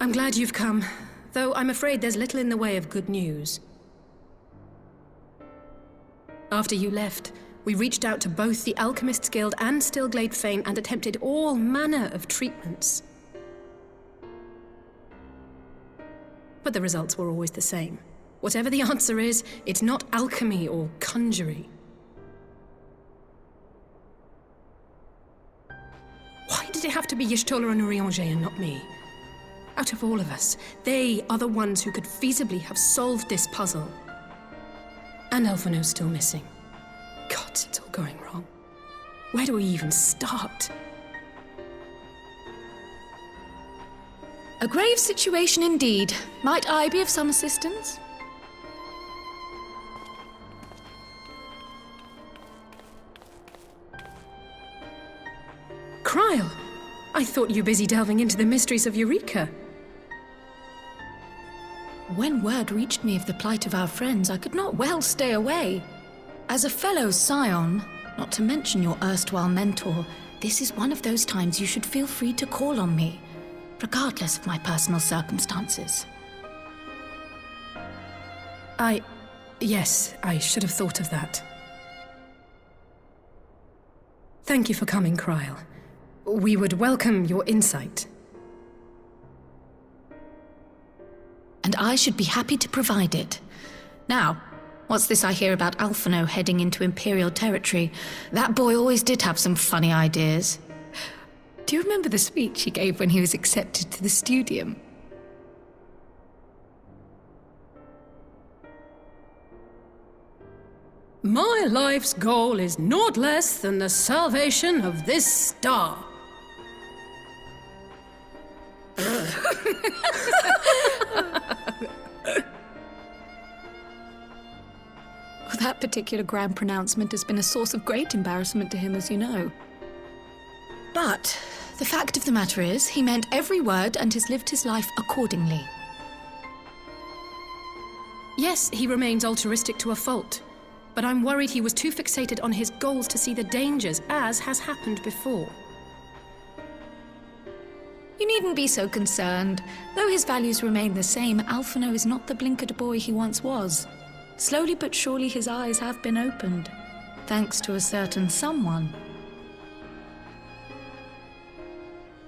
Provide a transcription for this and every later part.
I'm glad you've come, though I'm afraid there's little in the way of good news. After you left, we reached out to both the Alchemists Guild and Stillglade Fane and attempted all manner of treatments. But the results were always the same. Whatever the answer is, it's not alchemy or conjury. Why did it have to be Y'shtola and Urianger and not me? Out of all of us, they are the ones who could feasibly have solved this puzzle. And Alphino's still missing. God, it's all going wrong. Where do we even start? A grave situation indeed. Might I be of some assistance? Cryle! I thought you were busy delving into the mysteries of Eureka. When word reached me of the plight of our friends, I could not well stay away. As a fellow scion, not to mention your erstwhile mentor, this is one of those times you should feel free to call on me, regardless of my personal circumstances. Yes, I should have thought of that. Thank you for coming, Cryle. We would welcome your insight. And I should be happy to provide it. Now, what's this I hear about Alphino heading into Imperial territory? That boy always did have some funny ideas. Do you remember the speech he gave when he was accepted to the Studium? My life's goal is naught less than the salvation of this star. That particular grand pronouncement has been a source of great embarrassment to him, as you know. But the fact of the matter is, he meant every word and has lived his life accordingly. Yes, he remains altruistic to a fault, but I'm worried he was too fixated on his goals to see the dangers, as has happened before. You needn't be so concerned. Though his values remain the same, Alphino is not the blinkered boy he once was. Slowly but surely his eyes have been opened, thanks to a certain someone.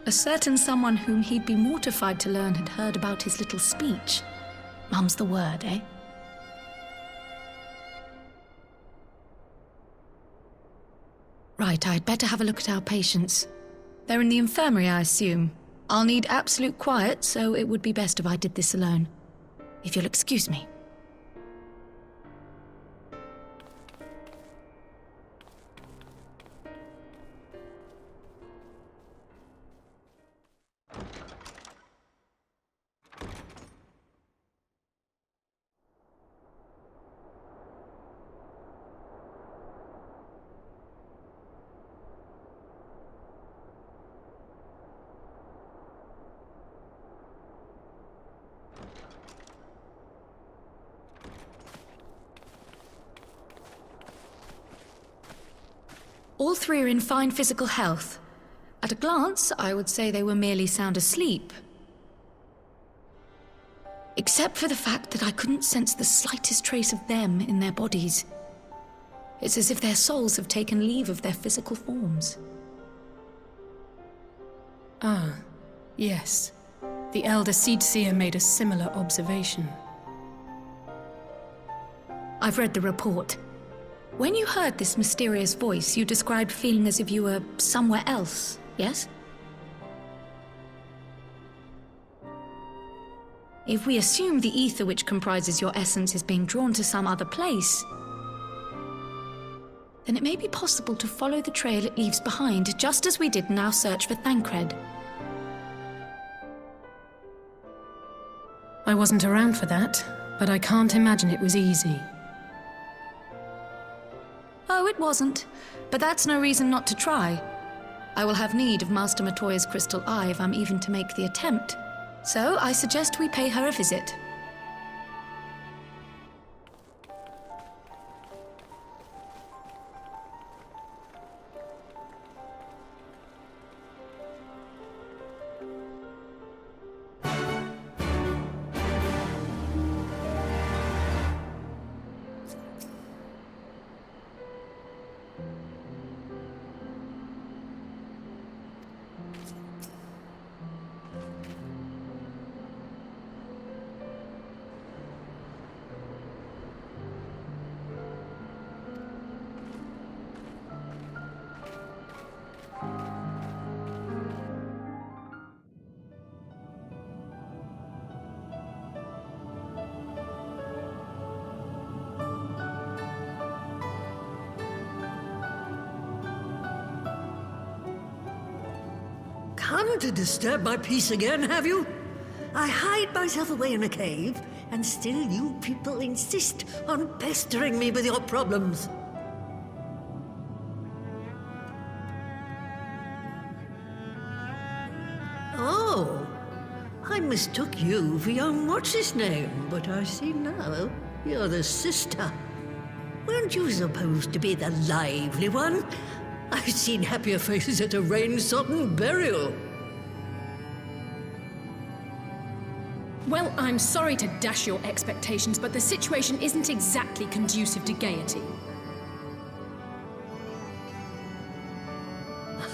A certain someone whom he'd be mortified to learn had heard about his little speech. Mum's the word, eh? Right, I'd better have a look at our patients. They're in the infirmary, I assume. I'll need absolute quiet, so it would be best if I did this alone. If you'll excuse me. All three are in fine physical health. At a glance, I would say they were merely sound asleep. Except for the fact that I couldn't sense the slightest trace of them in their bodies. It's as if their souls have taken leave of their physical forms. Ah, yes. The Elder Seedseer made a similar observation. I've read the report. When you heard this mysterious voice, you described feeling as if you were somewhere else, yes? If we assume the ether which comprises your essence is being drawn to some other place, then it may be possible to follow the trail it leaves behind, just as we did in our search for Thancred. I wasn't around for that, but I can't imagine it was easy. Oh, it wasn't. But that's no reason not to try. I will have need of Master Matoya's crystal eye if I'm even to make the attempt. So I suggest we pay her a visit. come to disturb my peace again, have you? I hide myself away in a cave, and still you people insist on pestering me with your problems. Oh, I mistook you for young what's-his-name, but I see now you're the sister. Weren't you supposed to be the lively one? I've seen happier faces at a rain-sodden burial. Well, I'm sorry to dash your expectations, but the situation isn't exactly conducive to gaiety.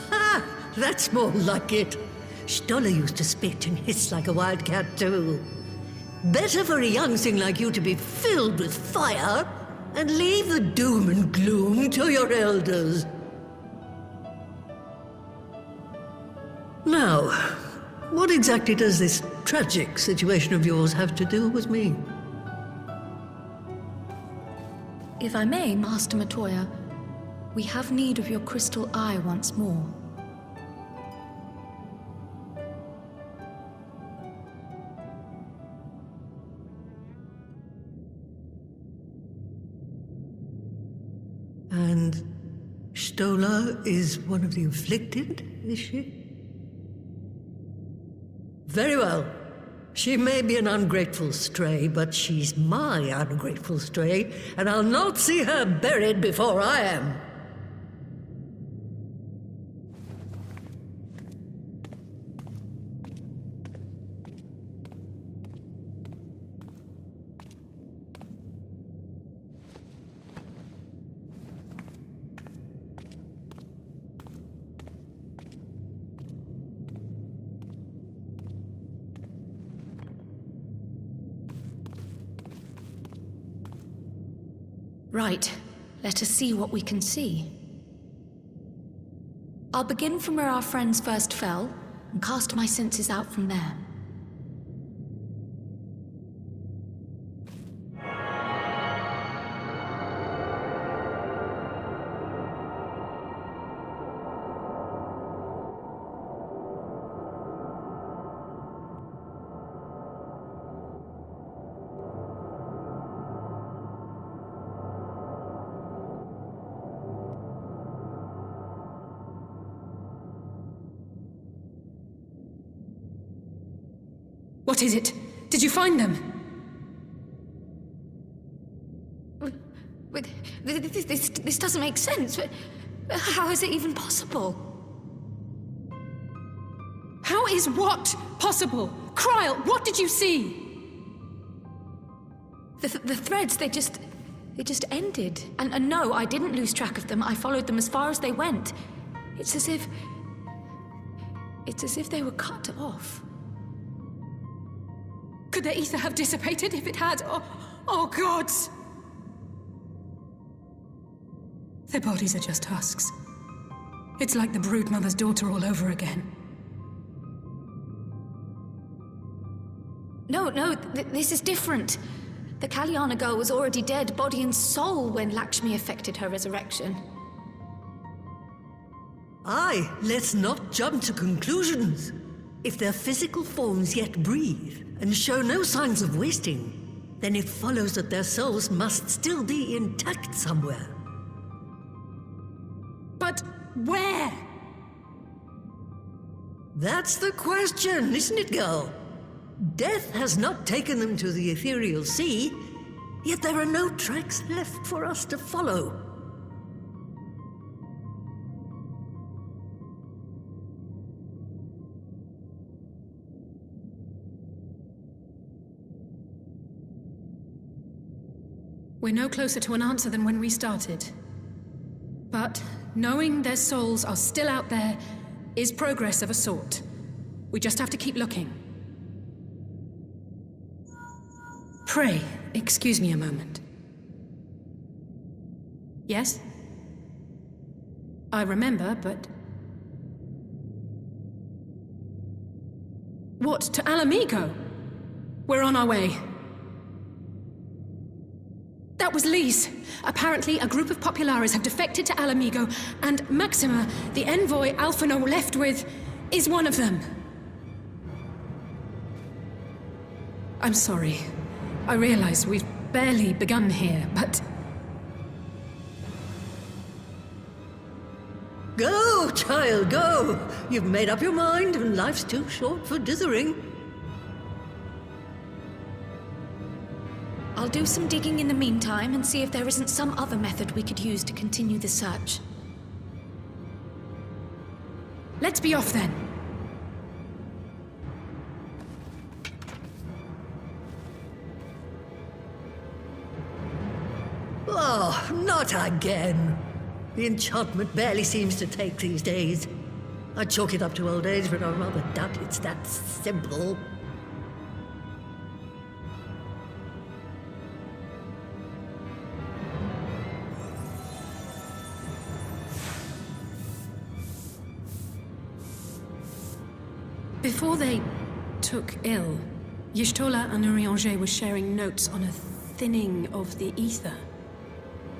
Ha! That's more like it. Stoller used to spit and hiss like a wildcat too. Better for a young thing like you to be filled with fire and leave the doom and gloom to your elders. Now, what exactly does this tragic situation of yours have to do with me? If I may, Master Matoya, we have need of your crystal eye once more. And Stoller is one of the afflicted, is she? Very well. She may be an ungrateful stray, but she's my ungrateful stray, and I'll not see her buried before I am. Right. Let us see what we can see. I'll begin from where our friends first fell, and cast my senses out from there. What is it? Did you find them? This doesn't make sense. How is it even possible? How is what possible? Kryl, what did you see? The threads, they just ended. And no, I didn't lose track of them. I followed them as far as they went. It's as if they were cut off. Could their ether have dissipated if it had? Oh gods! Their bodies are just husks. It's like the Broodmother's daughter all over again. No, this is different. The Kalyana girl was already dead, body and soul, when Lakshmi effected her resurrection. Aye, let's not jump to conclusions. If their physical forms yet breathe, and show no signs of wasting, then it follows that their souls must still be intact somewhere. But where? That's the question, isn't it, girl? Death has not taken them to the ethereal sea, yet there are no tracks left for us to follow. We're no closer to an answer than when we started. But knowing their souls are still out there is progress of a sort. We just have to keep looking. Pray, excuse me a moment. Yes? I remember, but... What, to Alamigo? We're on our way. That was Lise. Apparently, a group of Populares have defected to Alamigo, and Maxima, the envoy Alphino left with... is one of them. I'm sorry. I realize we've barely begun here, but... Go, child, go! You've made up your mind, and life's too short for dithering. I'll do some digging in the meantime and see if there isn't some other method we could use to continue the search. Let's be off then. Oh, not again. The enchantment barely seems to take these days. I chalk it up to old age, but I rather doubt it's that simple. Before they took ill, Y'shtola and Urianger were sharing notes on a thinning of the ether.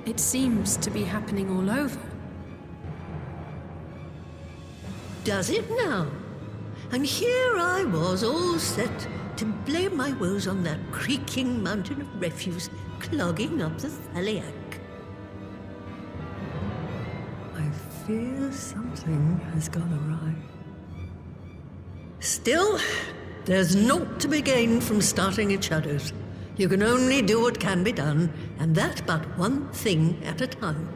It seems to be happening all over. Does it now? And here I was, all set to blame my woes on that creaking mountain of refuse clogging up the Thaliac. I fear something has gone awry. Still, there's naught to be gained from starting in shadows. You can only do what can be done, and that but one thing at a time.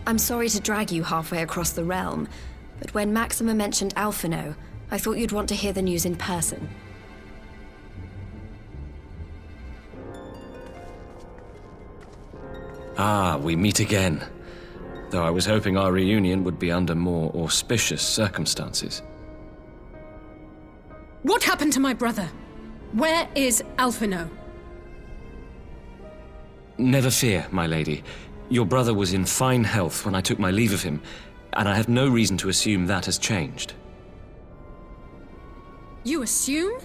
I'm sorry to drag you halfway across the realm, but when Maxima mentioned Alphino, I thought you'd want to hear the news in person. Ah, we meet again. Though I was hoping our reunion would be under more auspicious circumstances. What happened to my brother? Where is Alphino? Never fear, my lady. Your brother was in fine health when I took my leave of him, and I have no reason to assume that has changed. You assume?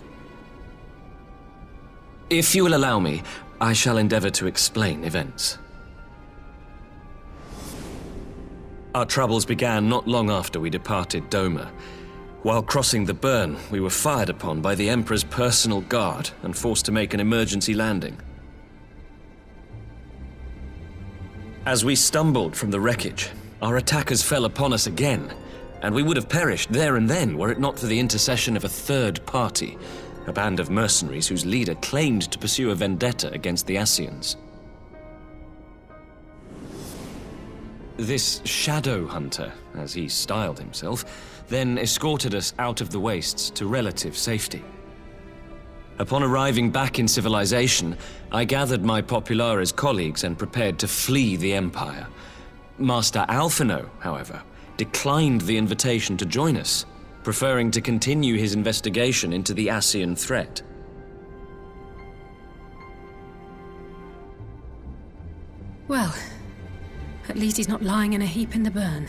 If you will allow me, I shall endeavor to explain events. Our troubles began not long after we departed Doma. While crossing the burn, we were fired upon by the Emperor's personal guard and forced to make an emergency landing. As we stumbled from the wreckage, our attackers fell upon us again, and we would have perished there and then were it not for the intercession of a third party, a band of mercenaries whose leader claimed to pursue a vendetta against the Ascians. This shadow hunter, as he styled himself, then escorted us out of the wastes to relative safety. Upon arriving back in civilization, I gathered my Populares colleagues and prepared to flee the Empire. Master Alphino, however, declined the invitation to join us, preferring to continue his investigation into the Ascian threat. Well, at least he's not lying in a heap in the burn.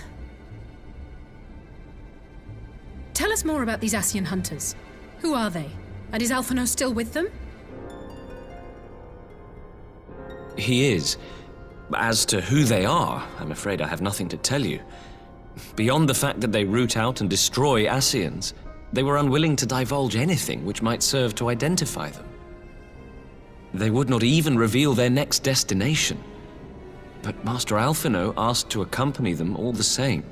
Tell us more about these Ascian hunters. Who are they? And is Alphonse still with them? He is. As to who they are, I'm afraid I have nothing to tell you. Beyond the fact that they root out and destroy Ascians, they were unwilling to divulge anything which might serve to identify them. They would not even reveal their next destination. But Master Alphonse asked to accompany them all the same.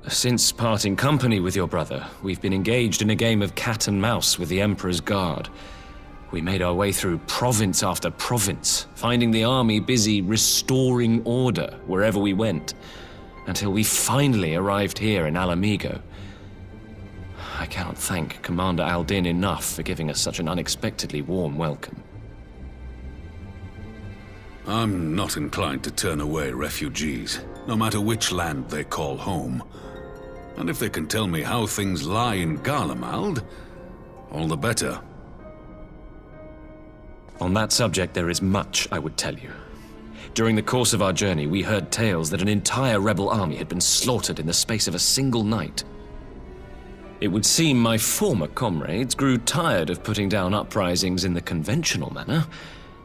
Since parting company with your brother, we've been engaged in a game of cat and mouse with the Emperor's Guard. We made our way through province after province, finding the army busy restoring order wherever we went, until we finally arrived here in Alamigo. I cannot thank Commander Aldin enough for giving us such an unexpectedly warm welcome. I'm not inclined to turn away refugees, no matter which land they call home. And if they can tell me how things lie in Garlemald, all the better. On that subject, there is much I would tell you. During the course of our journey, we heard tales that an entire rebel army had been slaughtered in the space of a single night. It would seem my former comrades grew tired of putting down uprisings in the conventional manner,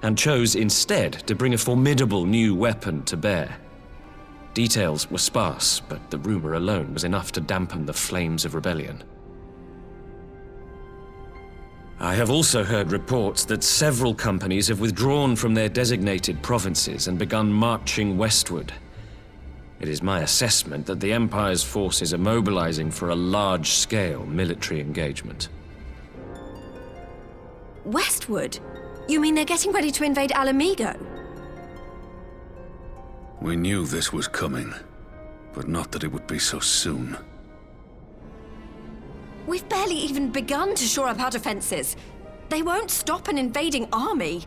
and chose instead to bring a formidable new weapon to bear. Details were sparse, but the rumor alone was enough to dampen the flames of rebellion. I have also heard reports that several companies have withdrawn from their designated provinces and begun marching westward. It is my assessment that the Empire's forces are mobilizing for a large-scale military engagement. Westward? You mean they're getting ready to invade Alamigo? We knew this was coming, but not that it would be so soon. We've barely even begun to shore up our defenses. They won't stop an invading army.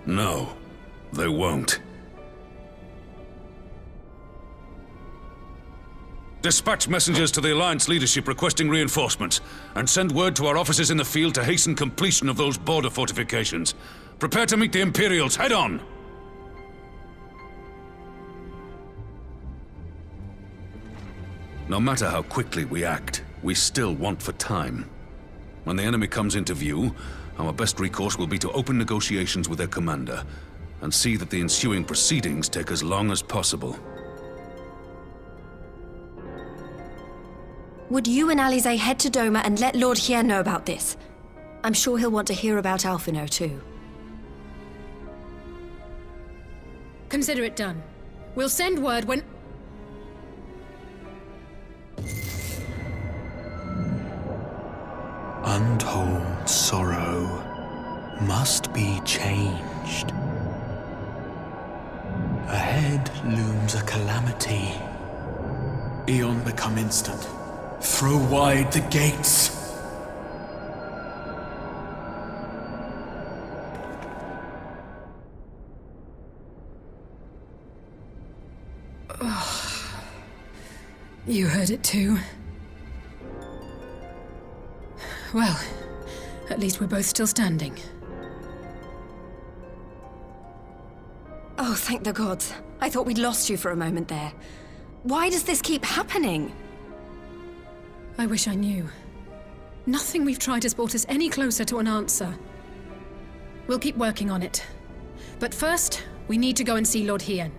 No, they won't. Dispatch messengers to the Alliance leadership requesting reinforcements, and send word to our officers in the field to hasten completion of those border fortifications. Prepare to meet the Imperials head on! No matter how quickly we act, we still want for time. When the enemy comes into view, our best recourse will be to open negotiations with their commander, and see that the ensuing proceedings take as long as possible. Would you and Alize head to Doma and let Lord Hien know about this? I'm sure he'll want to hear about Alphonse too. Consider it done. We'll send word when... Untold sorrow must be changed. Ahead looms a calamity. Eon become instant. Throw wide the gates! You heard it too. Well, at least we're both still standing. Oh, thank the gods. I thought we'd lost you for a moment there. Why does this keep happening? I wish I knew. Nothing we've tried has brought us any closer to an answer. We'll keep working on it. But first, we need to go and see Lord Hien.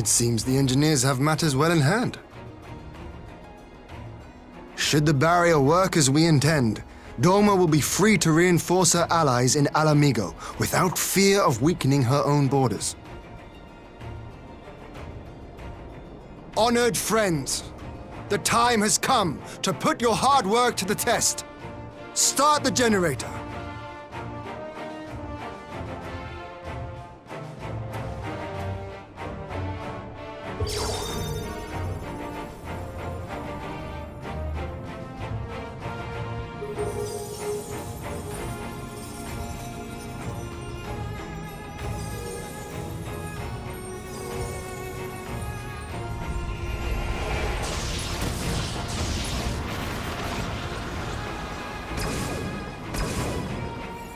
It seems the engineers have matters well in hand. Should the barrier work as we intend, Doma will be free to reinforce her allies in Alamigo without fear of weakening her own borders. Honored friends, the time has come to put your hard work to the test. Start the generator.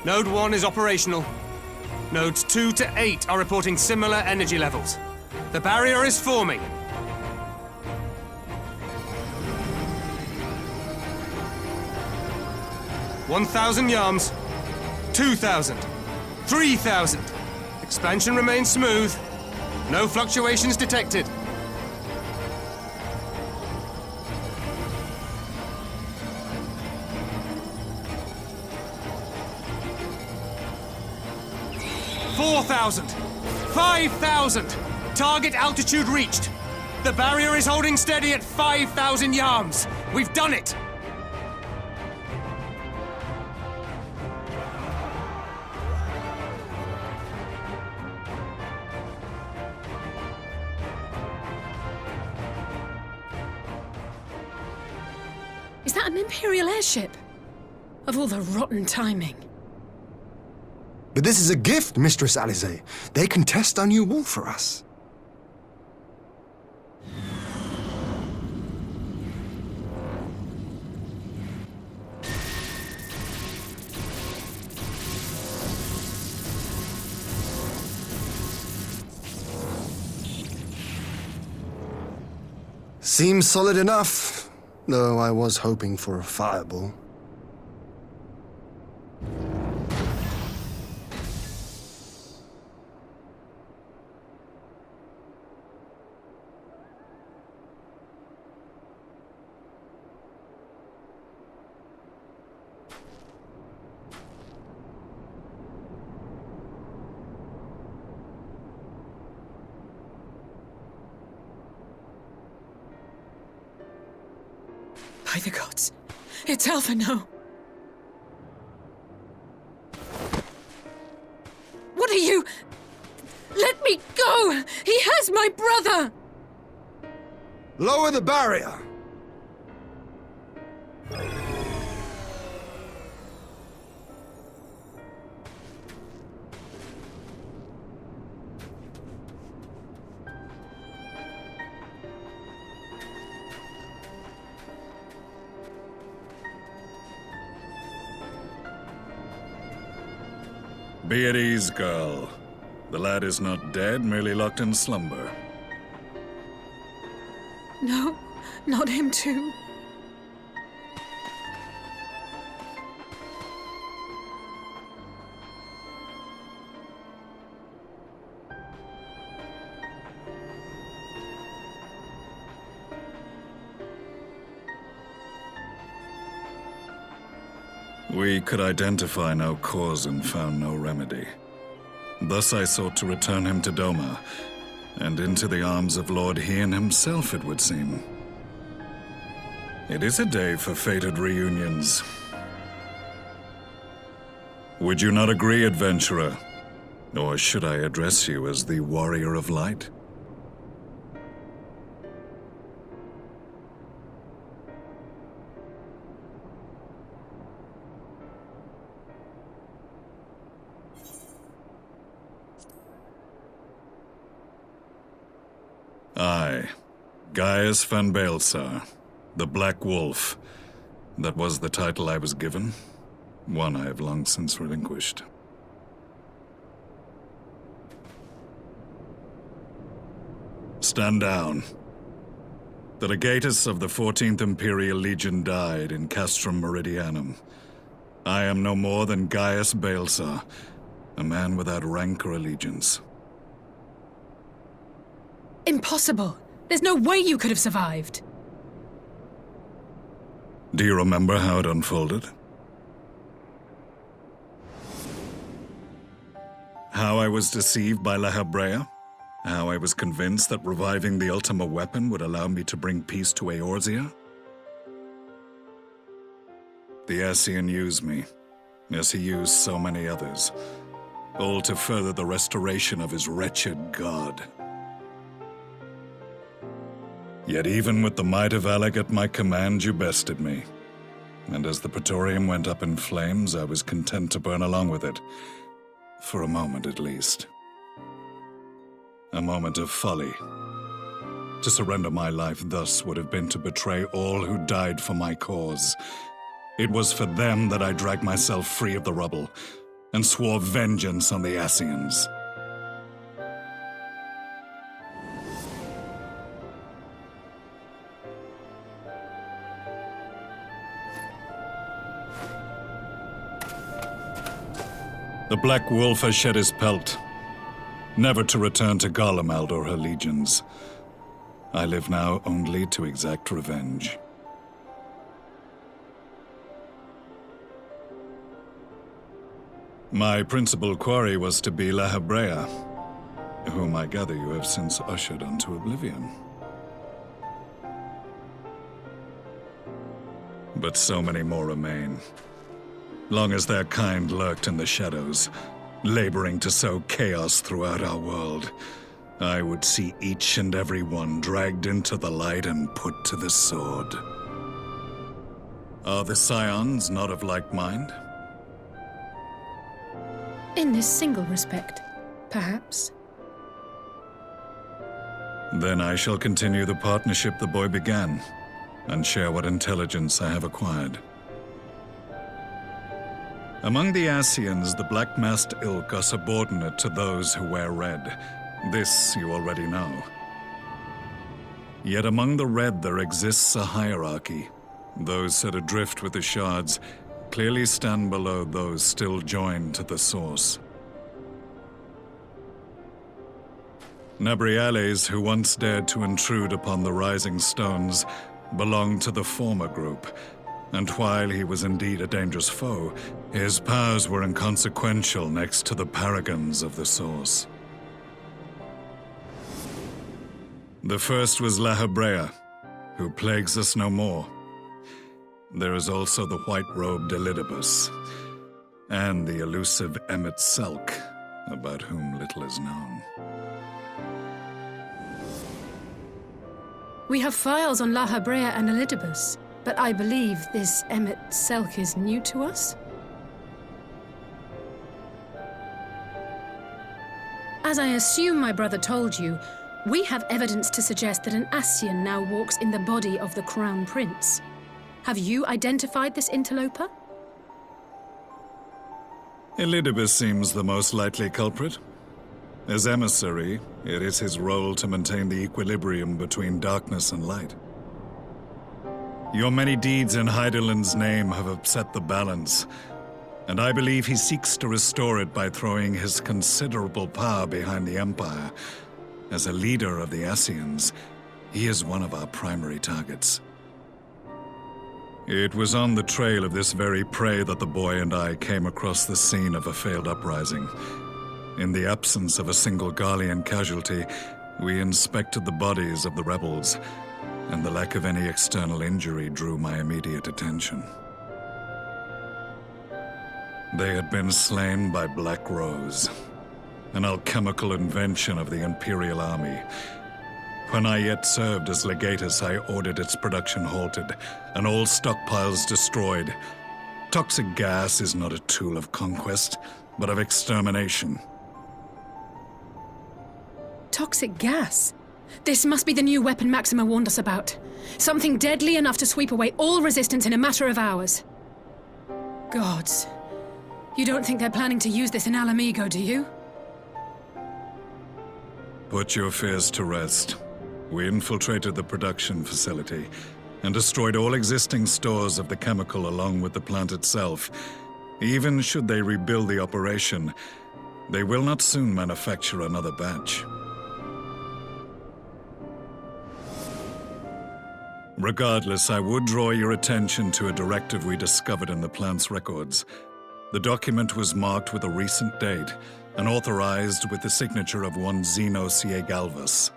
Node 1 is operational. Nodes 2 to 8 are reporting similar energy levels. The barrier is forming. $1,000 yards, 2,000, 3,000. Expansion remains smooth. No fluctuations detected. $4,000, 5,000. Target altitude reached. The barrier is holding steady at 5,000 yards. We've done it. Is that an Imperial airship? Of all the rotten timing. But this is a gift, Mistress Alize. They can test our new wall for us. Seems solid enough, though I was hoping for a fireball. By the gods, it's Alphano. What are you? Let me go! He has my brother! Lower the barrier! Be at ease, girl. The lad is not dead, merely locked in slumber. No, not him too. We could identify no cause and found no remedy. Thus I sought to return him to Doma, and into the arms of Lord Hien himself, it would seem. It is a day for fated reunions. Would you not agree, adventurer? Or should I address you as the Warrior of Light? I, Gaius van Baelsar, the Black Wolf. That was the title I was given, one I have long since relinquished. Stand down. The legatus of the 14th Imperial Legion died in Castrum Meridianum. I am no more than Gaius Baelsar, a man without rank or allegiance. Impossible! There's no way you could have survived! Do you remember how it unfolded? How I was deceived by La Habrea? How I was convinced that reviving the Ultima weapon would allow me to bring peace to Eorzea? The Ascian used me, as he used so many others, all to further the restoration of his wretched god. Yet even with the might of Alec at my command, you bested me. And as the Praetorium went up in flames, I was content to burn along with it. For a moment, at least. A moment of folly. To surrender my life thus would have been to betray all who died for my cause. It was for them that I dragged myself free of the rubble, and swore vengeance on the Ascians. The Black Wolf has shed his pelt, never to return to Garlemald or her legions. I live now only to exact revenge. My principal quarry was to be La Habrea, whom I gather you have since ushered unto oblivion. But so many more remain. Long as their kind lurked in the shadows, laboring to sow chaos throughout our world, I would see each and every one dragged into the light and put to the sword. Are the Scions not of like mind? In this single respect, perhaps. Then I shall continue the partnership the boy began, and share what intelligence I have acquired. Among the Ascians, the Black-Masked Ilk are subordinate to those who wear red. This you already know. Yet among the Red there exists a hierarchy. Those set adrift with the shards clearly stand below those still joined to the source. Nabriales, who once dared to intrude upon the Rising Stones, belonged to the former group, and while he was indeed a dangerous foe, his powers were inconsequential next to the paragons of the Source. The first was La Habrea, who plagues us no more. There is also the white-robed Elidibus, and the elusive Emmett Selk, about whom little is known. We have files on La Habrea and Elidibus, but I believe this Emmett Selk is new to us? As I assume my brother told you, we have evidence to suggest that an Ascian now walks in the body of the Crown Prince. Have you identified this interloper? Elidibus seems the most likely culprit. As emissary, it is his role to maintain the equilibrium between darkness and light. Your many deeds in Hydaelyn's name have upset the balance, and I believe he seeks to restore it by throwing his considerable power behind the Empire. As a leader of the Ascians, he is one of our primary targets. It was on the trail of this very prey that the boy and I came across the scene of a failed uprising. In the absence of a single Garlean casualty, we inspected the bodies of the rebels, and the lack of any external injury drew my immediate attention. They had been slain by Black Rose, an alchemical invention of the Imperial Army. When I yet served as legatus, I ordered its production halted, and all stockpiles destroyed. Toxic gas is not a tool of conquest, but of extermination. Toxic gas? This must be the new weapon Maxima warned us about. Something deadly enough to sweep away all resistance in a matter of hours. Gods. You don't think they're planning to use this in Alamigo, do you? Put your fears to rest. We infiltrated the production facility and destroyed all existing stores of the chemical along with the plant itself. Even should they rebuild the operation, they will not soon manufacture another batch. Regardless, I would draw your attention to a directive we discovered in the plant's records. The document was marked with a recent date and authorized with the signature of one Zeno Galvas.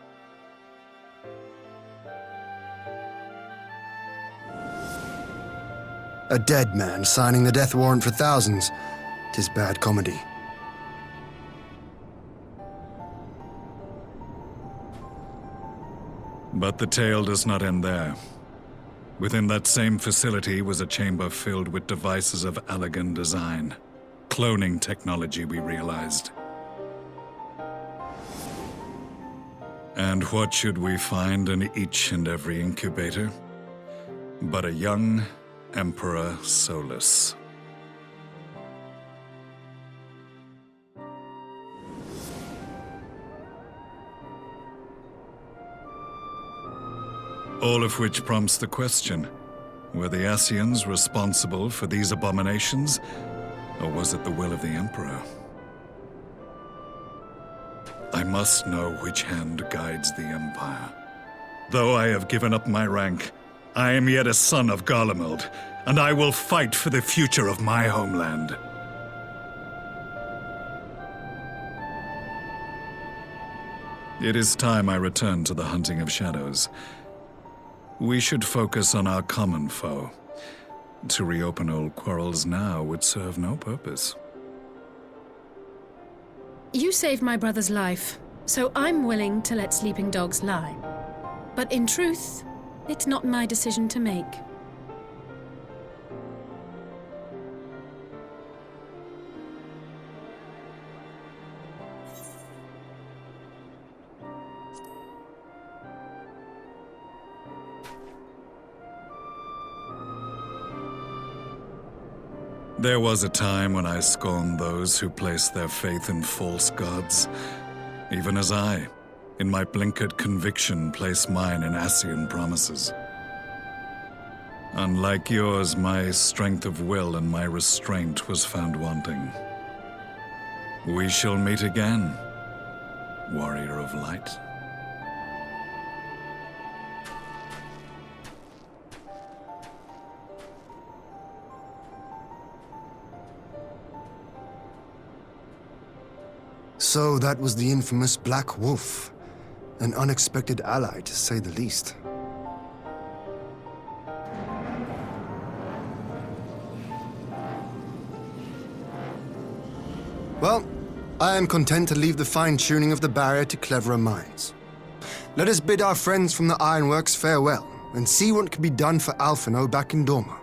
A dead man signing the death warrant for thousands. 'Tis bad comedy. But the tale does not end there. Within that same facility was a chamber filled with devices of elegant design. Cloning technology, we realized. And what should we find in each and every incubator? But a young Emperor Solus. All of which prompts the question, were the Ascians responsible for these abominations, or was it the will of the Emperor? I must know which hand guides the Empire. Though I have given up my rank, I am yet a son of Garlemald, and I will fight for the future of my homeland. It is time I return to the hunting of shadows. We should focus on our common foe. To reopen old quarrels now would serve no purpose. You saved my brother's life, so I'm willing to let sleeping dogs lie. But in truth, it's not my decision to make. There was a time when I scorned those who placed their faith in false gods, even as I, in my blinkered conviction, place mine in Ascian promises. Unlike yours, my strength of will and my restraint was found wanting. We shall meet again, warrior of light. So that was the infamous Black Wolf. An unexpected ally, to say the least. Well, I am content to leave the fine-tuning of the barrier to cleverer minds. Let us bid our friends from the Ironworks farewell, and see what can be done for Alphino back in Dorma.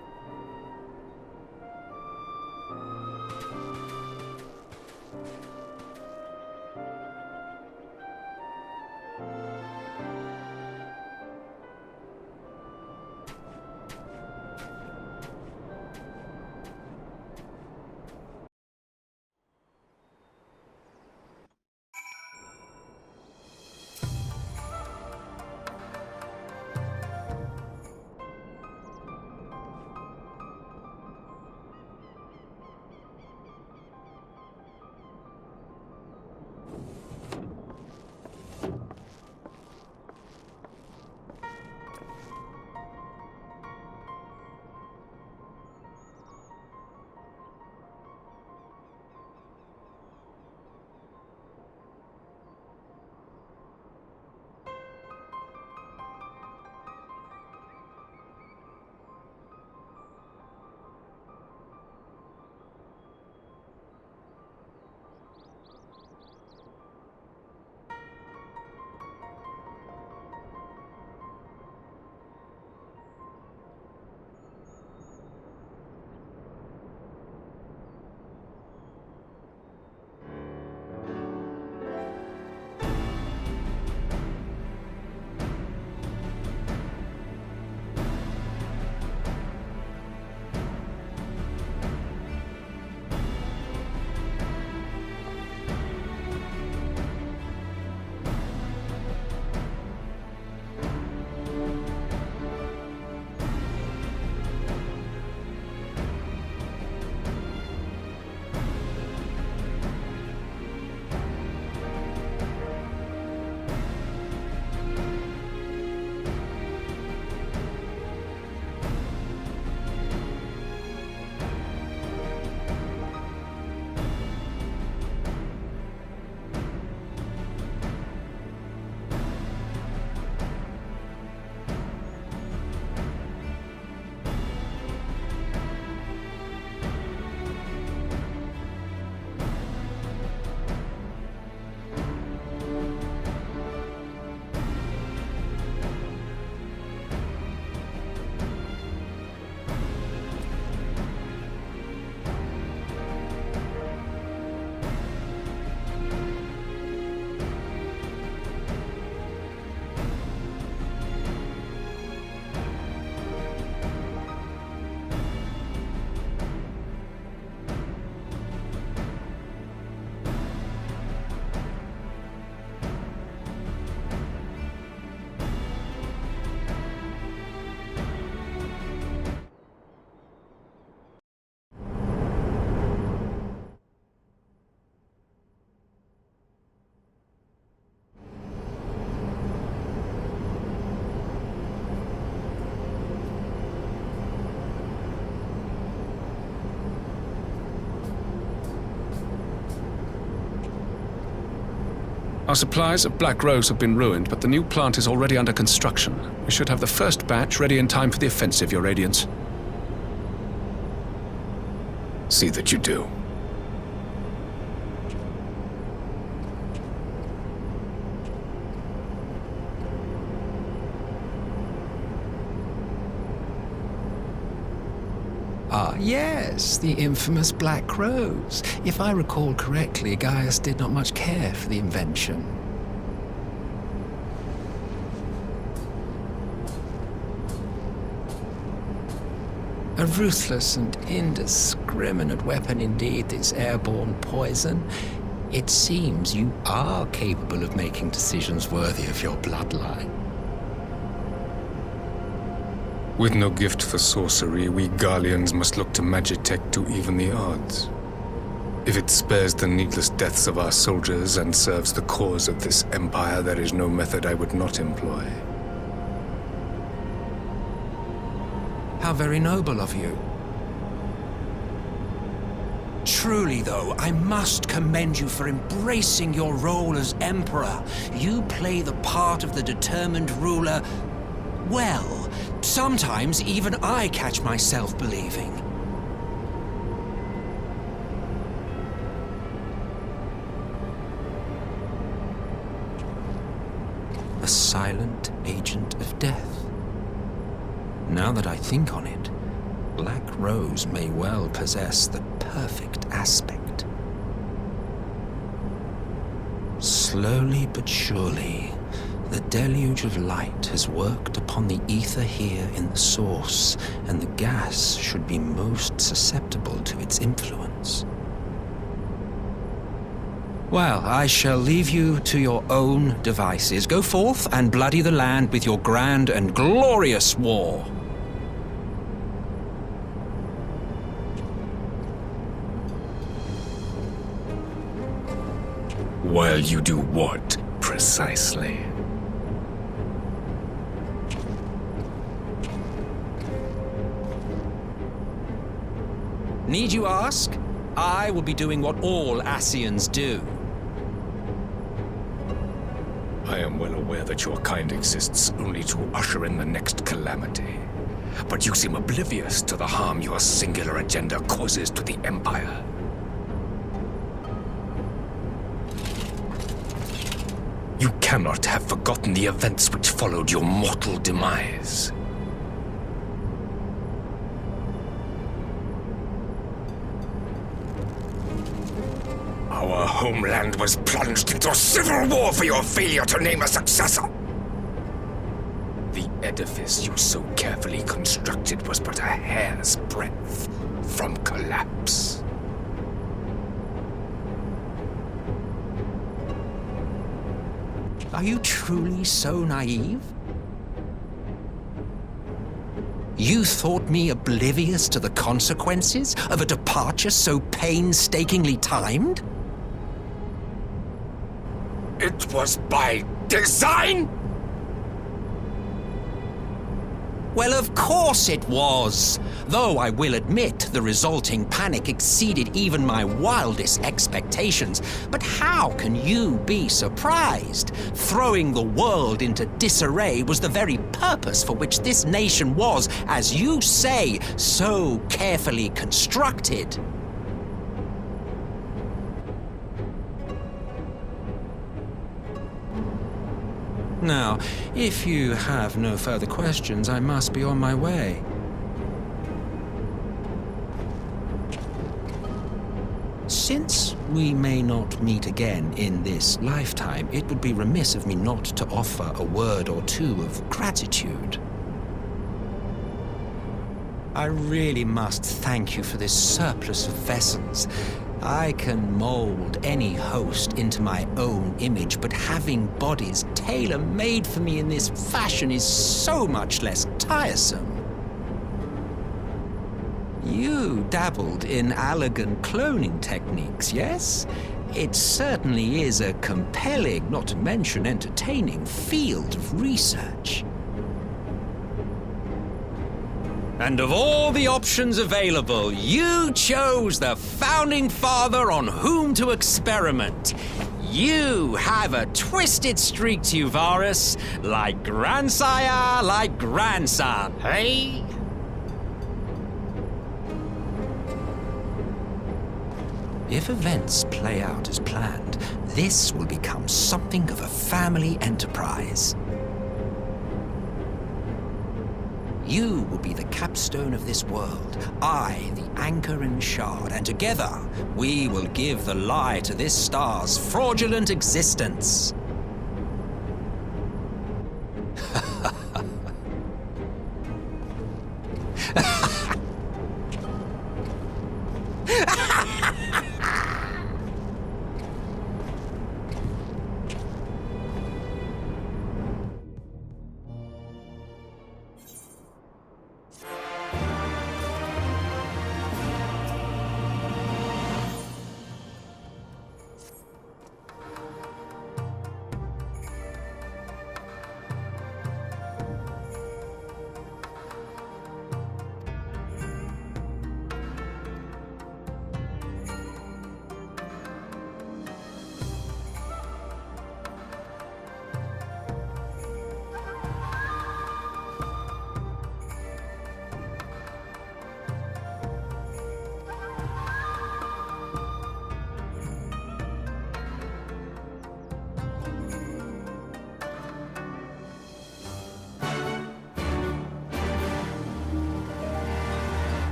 Our supplies of Black Rose have been ruined, but the new plant is already under construction. We should have the first batch ready in time for the offensive, Your Radiance. See that you do. Ah, yes, the infamous Black Rose. If I recall correctly, Gaius did not much care for the invention. A ruthless and indiscriminate weapon indeed, this airborne poison. It seems you are capable of making decisions worthy of your bloodline. With no gift for sorcery, we Garleans must look to Magitech to even the odds. If it spares the needless deaths of our soldiers and serves the cause of this empire, there is no method I would not employ. How very noble of you. Truly, though, I must commend you for embracing your role as Emperor. You play the part of the determined ruler well. Sometimes even I catch myself believing. A silent agent of death. Now that I think on it, Black Rose may well possess the perfect aspect. Slowly but surely, the deluge of light has worked upon the ether here in the source, and the gas should be most susceptible to its influence. Well, I shall leave you to your own devices. Go forth and bloody the land with your grand and glorious war. While you do what, precisely? Need you ask? I will be doing what all Ascians do. I am well aware that your kind exists only to usher in the next calamity. But you seem oblivious to the harm your singular agenda causes to the Empire. You cannot have forgotten the events which followed your mortal demise. Our homeland was plunged into civil war for your failure to name a successor. The edifice you so carefully constructed was but a hair's breadth from collapse. Are you truly so naive? You thought me oblivious to the consequences of a departure so painstakingly timed? It was by design? Well, of course it was. Though I will admit the resulting panic exceeded even my wildest expectations. But how can you be surprised? Throwing the world into disarray was the very purpose for which this nation was, as you say, so carefully constructed. Now, if you have no further questions, I must be on my way. Since we may not meet again in this lifetime, it would be remiss of me not to offer a word or two of gratitude. I really must thank you for this surplus of vessels. I can mold any host into my own image, but having bodies tailor-made for me in this fashion is so much less tiresome. You dabbled in Allagan cloning techniques, yes? It certainly is a compelling, not to mention entertaining, field of research. And of all the options available, you chose the founding father on whom to experiment. You have a twisted streak to you, Varus. Like grandsire, like grandson, hey? If events play out as planned, this will become something of a family enterprise. You will be the capstone of this world, I the anchor and shard, and together we will give the lie to this star's fraudulent existence.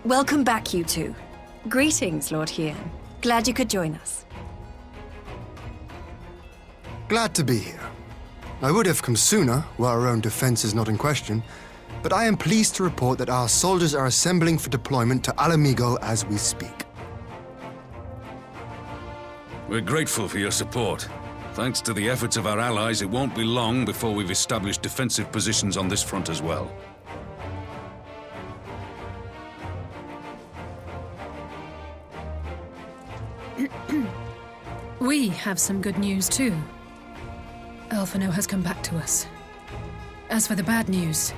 Welcome back, you two. Greetings, Lord Hien. Glad you could join us. Glad to be here. I would have come sooner, were our own defense is not in question, but I am pleased to report that our soldiers are assembling for deployment to Alamigo as we speak. We're grateful for your support. Thanks to the efforts of our allies, it won't be long before we've established defensive positions on this front as well. We have some good news, too. Alphino has come back to us. As for the bad news...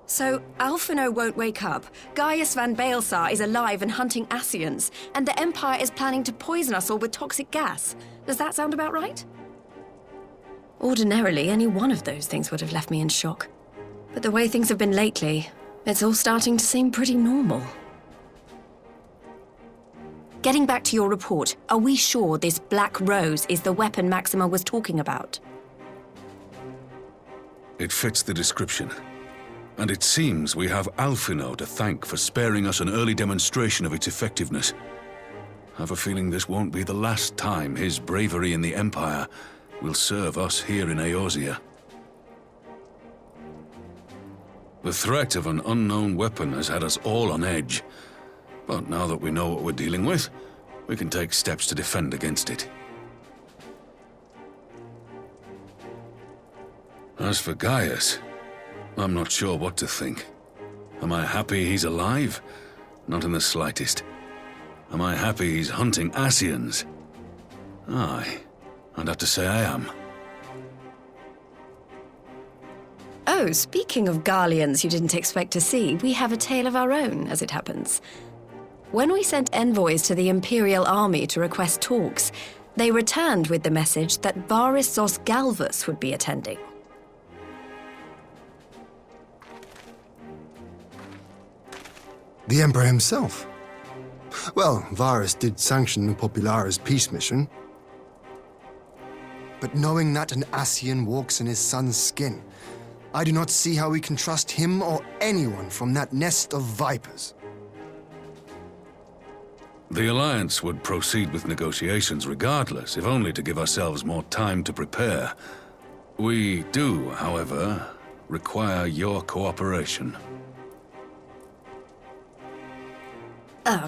So, Alphino won't wake up, Gaius van Baelsar is alive and hunting Ascians, and the Empire is planning to poison us all with toxic gas. Does that sound about right? Ordinarily, any one of those things would have left me in shock. But the way things have been lately, it's all starting to seem pretty normal. Getting back to your report, are we sure this Black Rose is the weapon Maxima was talking about? It fits the description. And it seems we have Alphino to thank for sparing us an early demonstration of its effectiveness. I have a feeling this won't be the last time his bravery in the Empire will serve us here in Eorzea. The threat of an unknown weapon has had us all on edge. But now that we know what we're dealing with, we can take steps to defend against it. As for Gaius, I'm not sure what to think. Am I happy he's alive? Not in the slightest. Am I happy he's hunting Ascians? Aye, I'd have to say I am. Oh, speaking of Garleans you didn't expect to see, we have a tale of our own, as it happens. When we sent envoys to the Imperial Army to request talks, they returned with the message that Varus Zos Galvus would be attending. The Emperor himself. Well, Varus did sanction the Popularis peace mission. But knowing that an Ascian walks in his son's skin, I do not see how we can trust him or anyone from that nest of vipers. The Alliance would proceed with negotiations regardless, if only to give ourselves more time to prepare. We do, however, require your cooperation.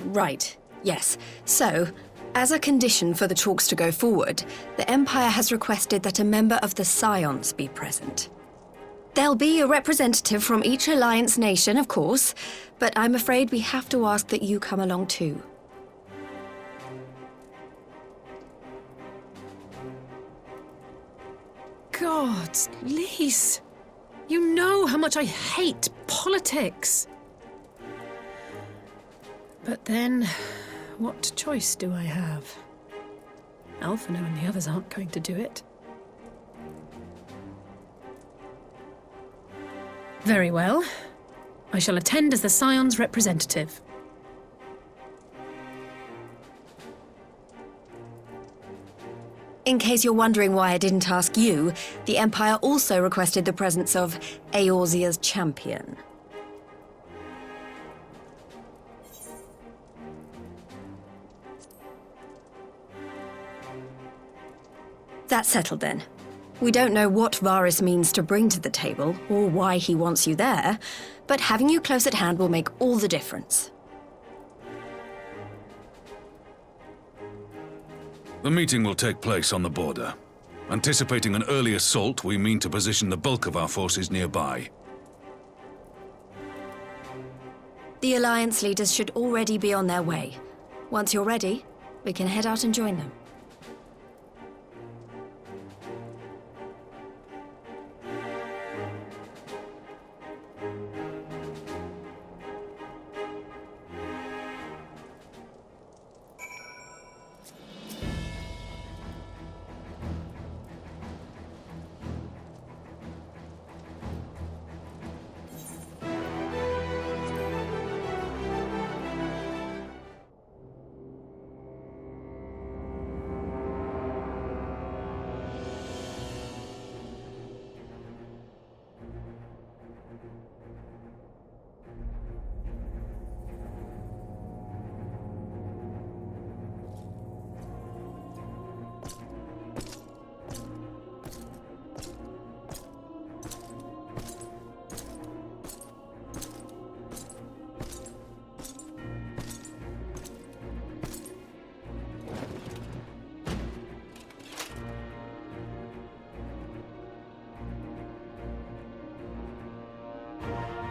Right. Yes. So, as a condition for the talks to go forward, the Empire has requested that a member of the Scions be present. There'll be a representative from each Alliance nation, of course, but I'm afraid we have to ask that you come along too. God, Lise, you know how much I hate politics. But then, what choice do I have? Alphino and the others aren't going to do it. Very well. I shall attend as the Scion's representative. In case you're wondering why I didn't ask you, the Empire also requested the presence of Eorzea's champion. That's settled then. We don't know what Varys means to bring to the table, or why he wants you there, but having you close at hand will make all the difference. The meeting will take place on the border. Anticipating an early assault, we mean to position the bulk of our forces nearby. The Alliance leaders should already be on their way. Once you're ready, we can head out and join them.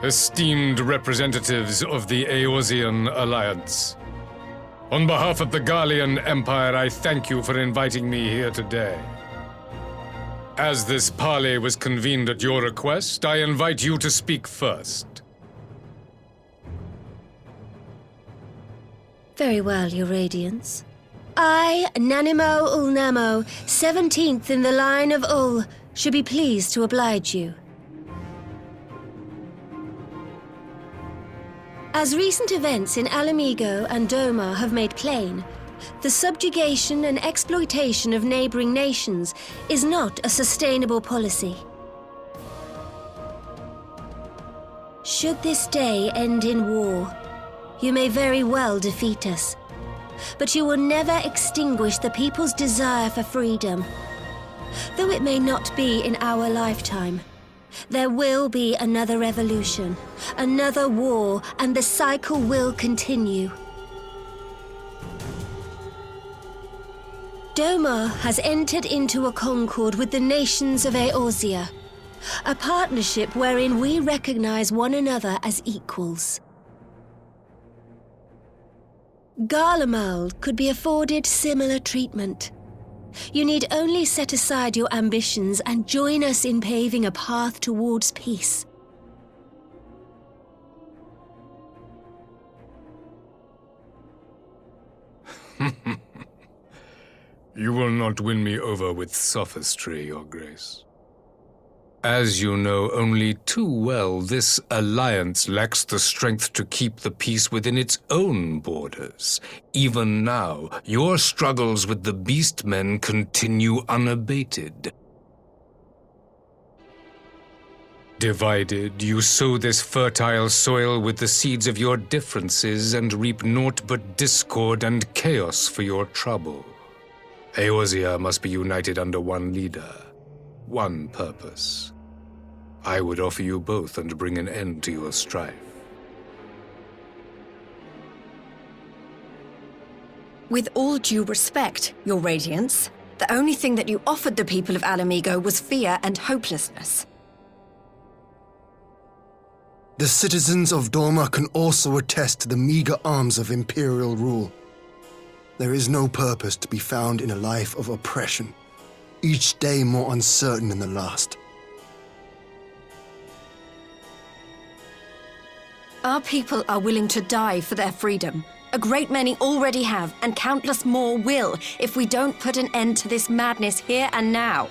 Esteemed representatives of the Eorzean Alliance, on behalf of the Garlean Empire, I thank you for inviting me here today. As this parley was convened at your request, I invite you to speak first. Very well, Your Radiance. I, Nanimo Ulnamo, 17th in the line of Ul, should be pleased to oblige you. As recent events in Alamigo and Doma have made plain, the subjugation and exploitation of neighboring nations is not a sustainable policy. Should this day end in war, you may very well defeat us, but you will never extinguish the people's desire for freedom. Though it may not be in our lifetime, there will be another revolution, another war, and the cycle will continue. Doma has entered into a concord with the nations of Eorzea, a partnership wherein we recognize one another as equals. Garlemald could be afforded similar treatment. You need only set aside your ambitions and join us in paving a path towards peace. You will not win me over with sophistry, Your Grace. As you know only too well, this alliance lacks the strength to keep the peace within its own borders. Even now, your struggles with the Beastmen continue unabated. Divided, you sow this fertile soil with the seeds of your differences and reap naught but discord and chaos for your trouble. Eorzea must be united under one leader, one purpose. I would offer you both and bring an end to your strife. With all due respect, Your Radiance, the only thing that you offered the people of Alamigo was fear and hopelessness. The citizens of Dorma can also attest to the meager arms of Imperial rule. There is no purpose to be found in a life of oppression, each day more uncertain than the last. Our people are willing to die for their freedom. A great many already have, and countless more will, if we don't put an end to this madness here and now.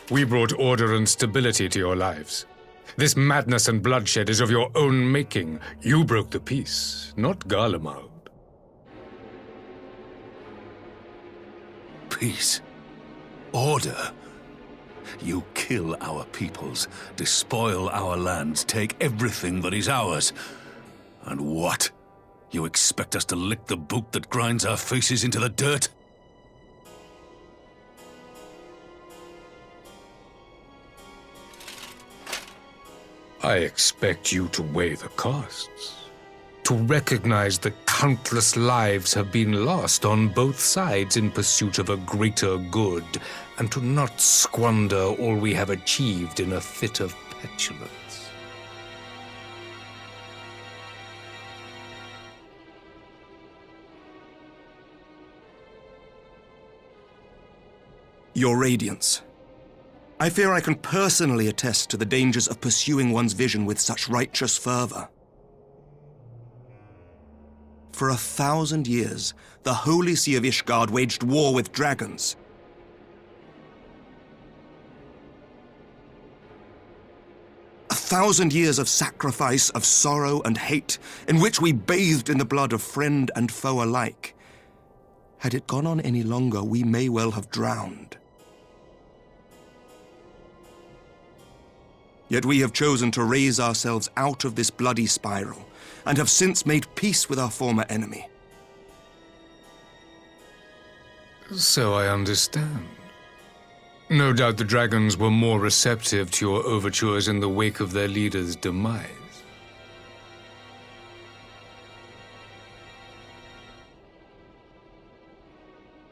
We brought order and stability to your lives. This madness and bloodshed is of your own making. You broke the peace, not Garlemald. Peace. Order. You kill our peoples, despoil our lands, take everything that is ours. And what? You expect us to lick the boot that grinds our faces into the dirt? I expect you to weigh the costs. To recognize the countless lives have been lost on both sides in pursuit of a greater good, and to not squander all we have achieved in a fit of petulance. Your Radiance, I fear I can personally attest to the dangers of pursuing one's vision with such righteous fervor. For 1,000 years, the Holy See of Ishgard waged war with dragons. A 1,000 years of sacrifice, of sorrow and hate, in which we bathed in the blood of friend and foe alike. Had it gone on any longer, we may well have drowned. Yet we have chosen to raise ourselves out of this bloody spiral, and have since made peace with our former enemy. So I understand. No doubt the dragons were more receptive to your overtures in the wake of their leader's demise.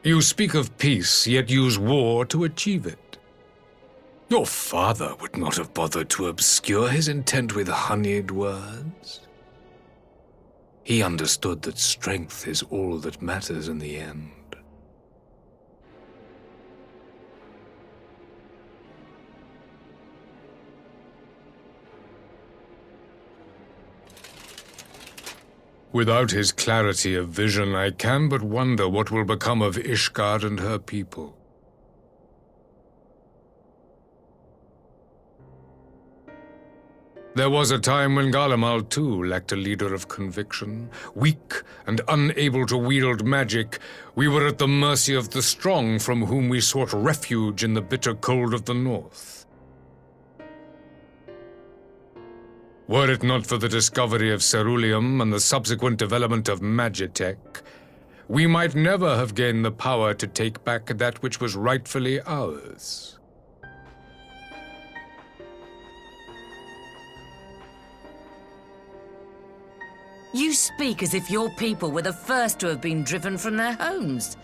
You speak of peace, yet use war to achieve it. Your father would not have bothered to obscure his intent with honeyed words. He understood that strength is all that matters in the end. Without his clarity of vision, I can but wonder what will become of Ishgard and her people. There was a time when Garlemald too lacked a leader of conviction. Weak and unable to wield magic, we were at the mercy of the strong from whom we sought refuge in the bitter cold of the north. Were it not for the discovery of ceruleum and the subsequent development of magitech, we might never have gained the power to take back that which was rightfully ours. You speak as if your people were the first to have been driven from their homes.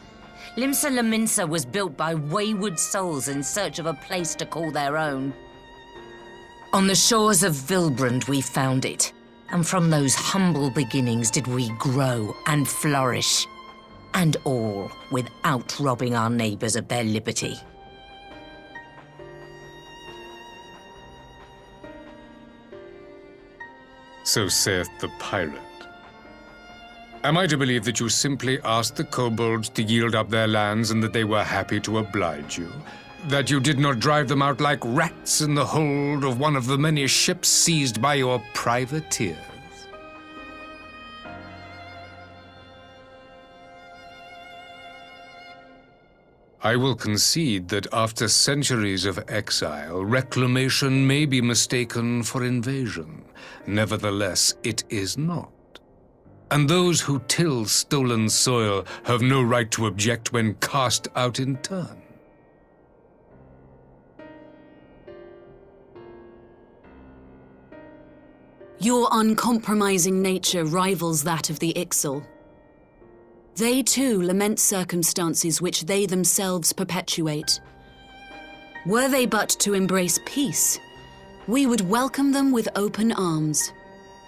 Limsa Lominsa was built by wayward souls in search of a place to call their own. On the shores of Vilbrand we found it, and from those humble beginnings did we grow and flourish. And all without robbing our neighbors of their liberty. So saith the pirate. Am I to believe that you simply asked the kobolds to yield up their lands and that they were happy to oblige you? That you did not drive them out like rats in the hold of one of the many ships seized by your privateers? I will concede that after centuries of exile, reclamation may be mistaken for invasion. Nevertheless, it is not. And those who till stolen soil have no right to object when cast out in turn. Your uncompromising nature rivals that of the Ixal. They too lament circumstances which they themselves perpetuate. Were they but to embrace peace, we would welcome them with open arms.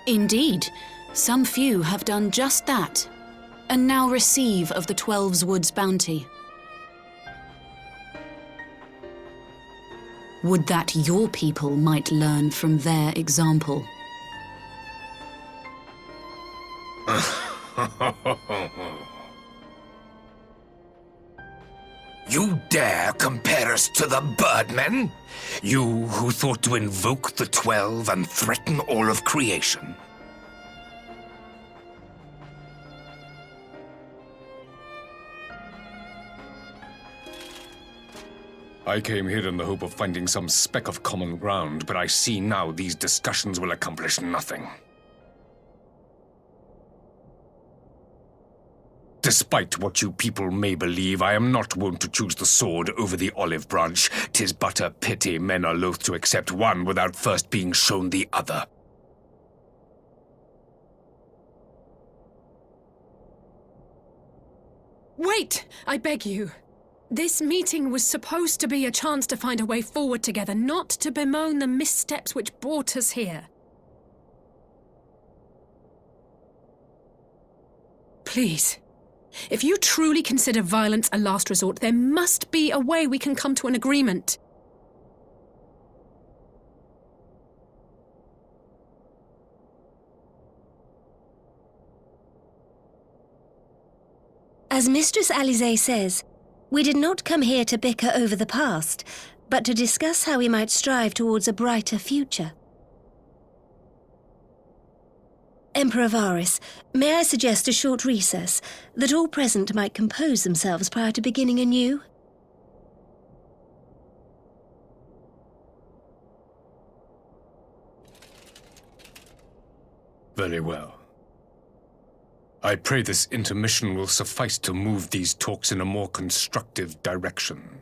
Indeed, some few have done just that, and now receive of the 12's Wood's bounty. Would that your people might learn from their example. You dare compare us to the Birdmen? You who thought to invoke the 12 and threaten all of creation? I came here in the hope of finding some speck of common ground, but I see now these discussions will accomplish nothing. Despite what you people may believe, I am not wont to choose the sword over the olive branch. 'Tis but a pity men are loath to accept one without first being shown the other. Wait! I beg you. This meeting was supposed to be a chance to find a way forward together, not to bemoan the missteps which brought us here. Please. If you truly consider violence a last resort, there must be a way we can come to an agreement. As Mistress Alize says, we did not come here to bicker over the past, but to discuss how we might strive towards a brighter future. Emperor Varys, may I suggest a short recess, that all present might compose themselves prior to beginning anew? Very well. I pray this intermission will suffice to move these talks in a more constructive direction.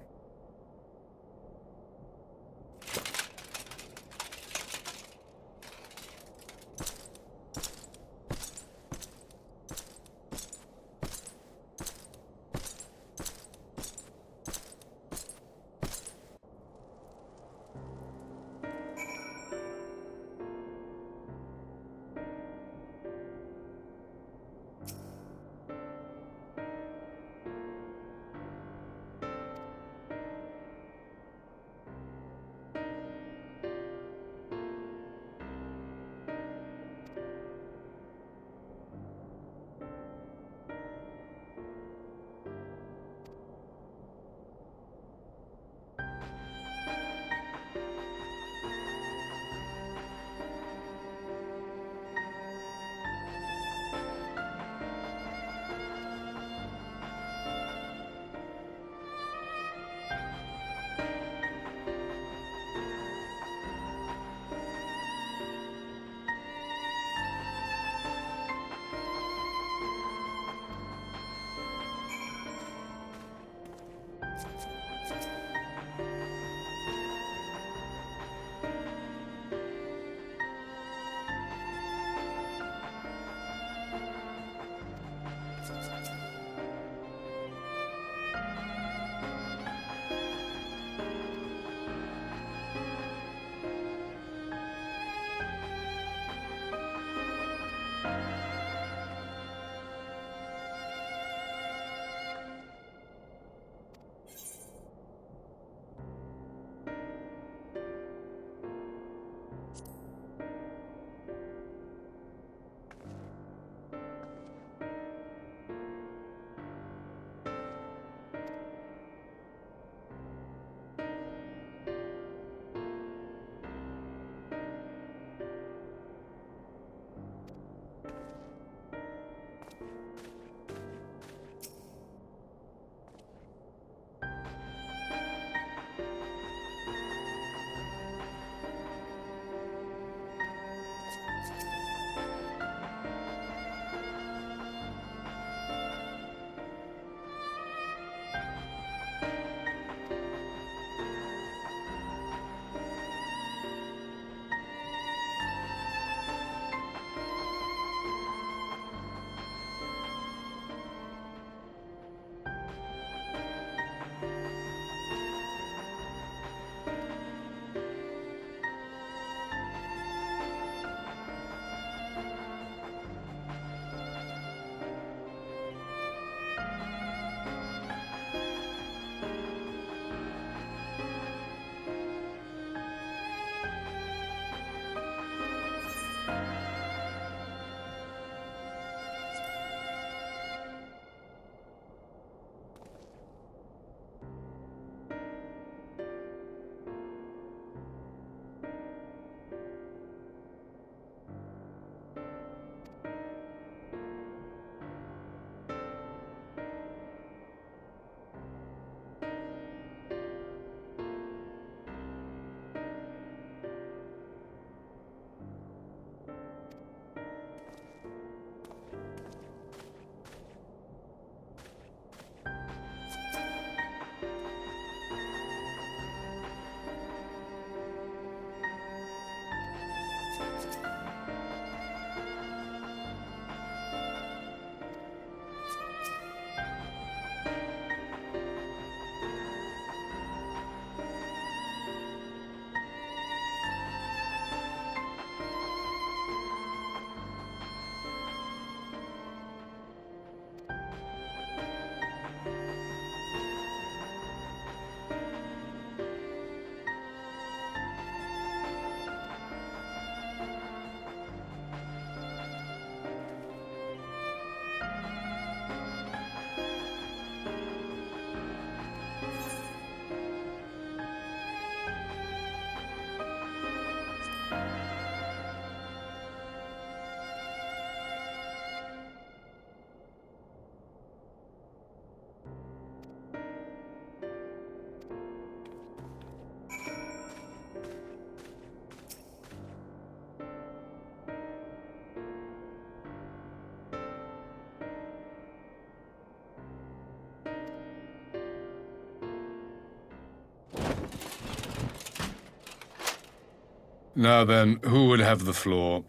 Now then, who would have the floor?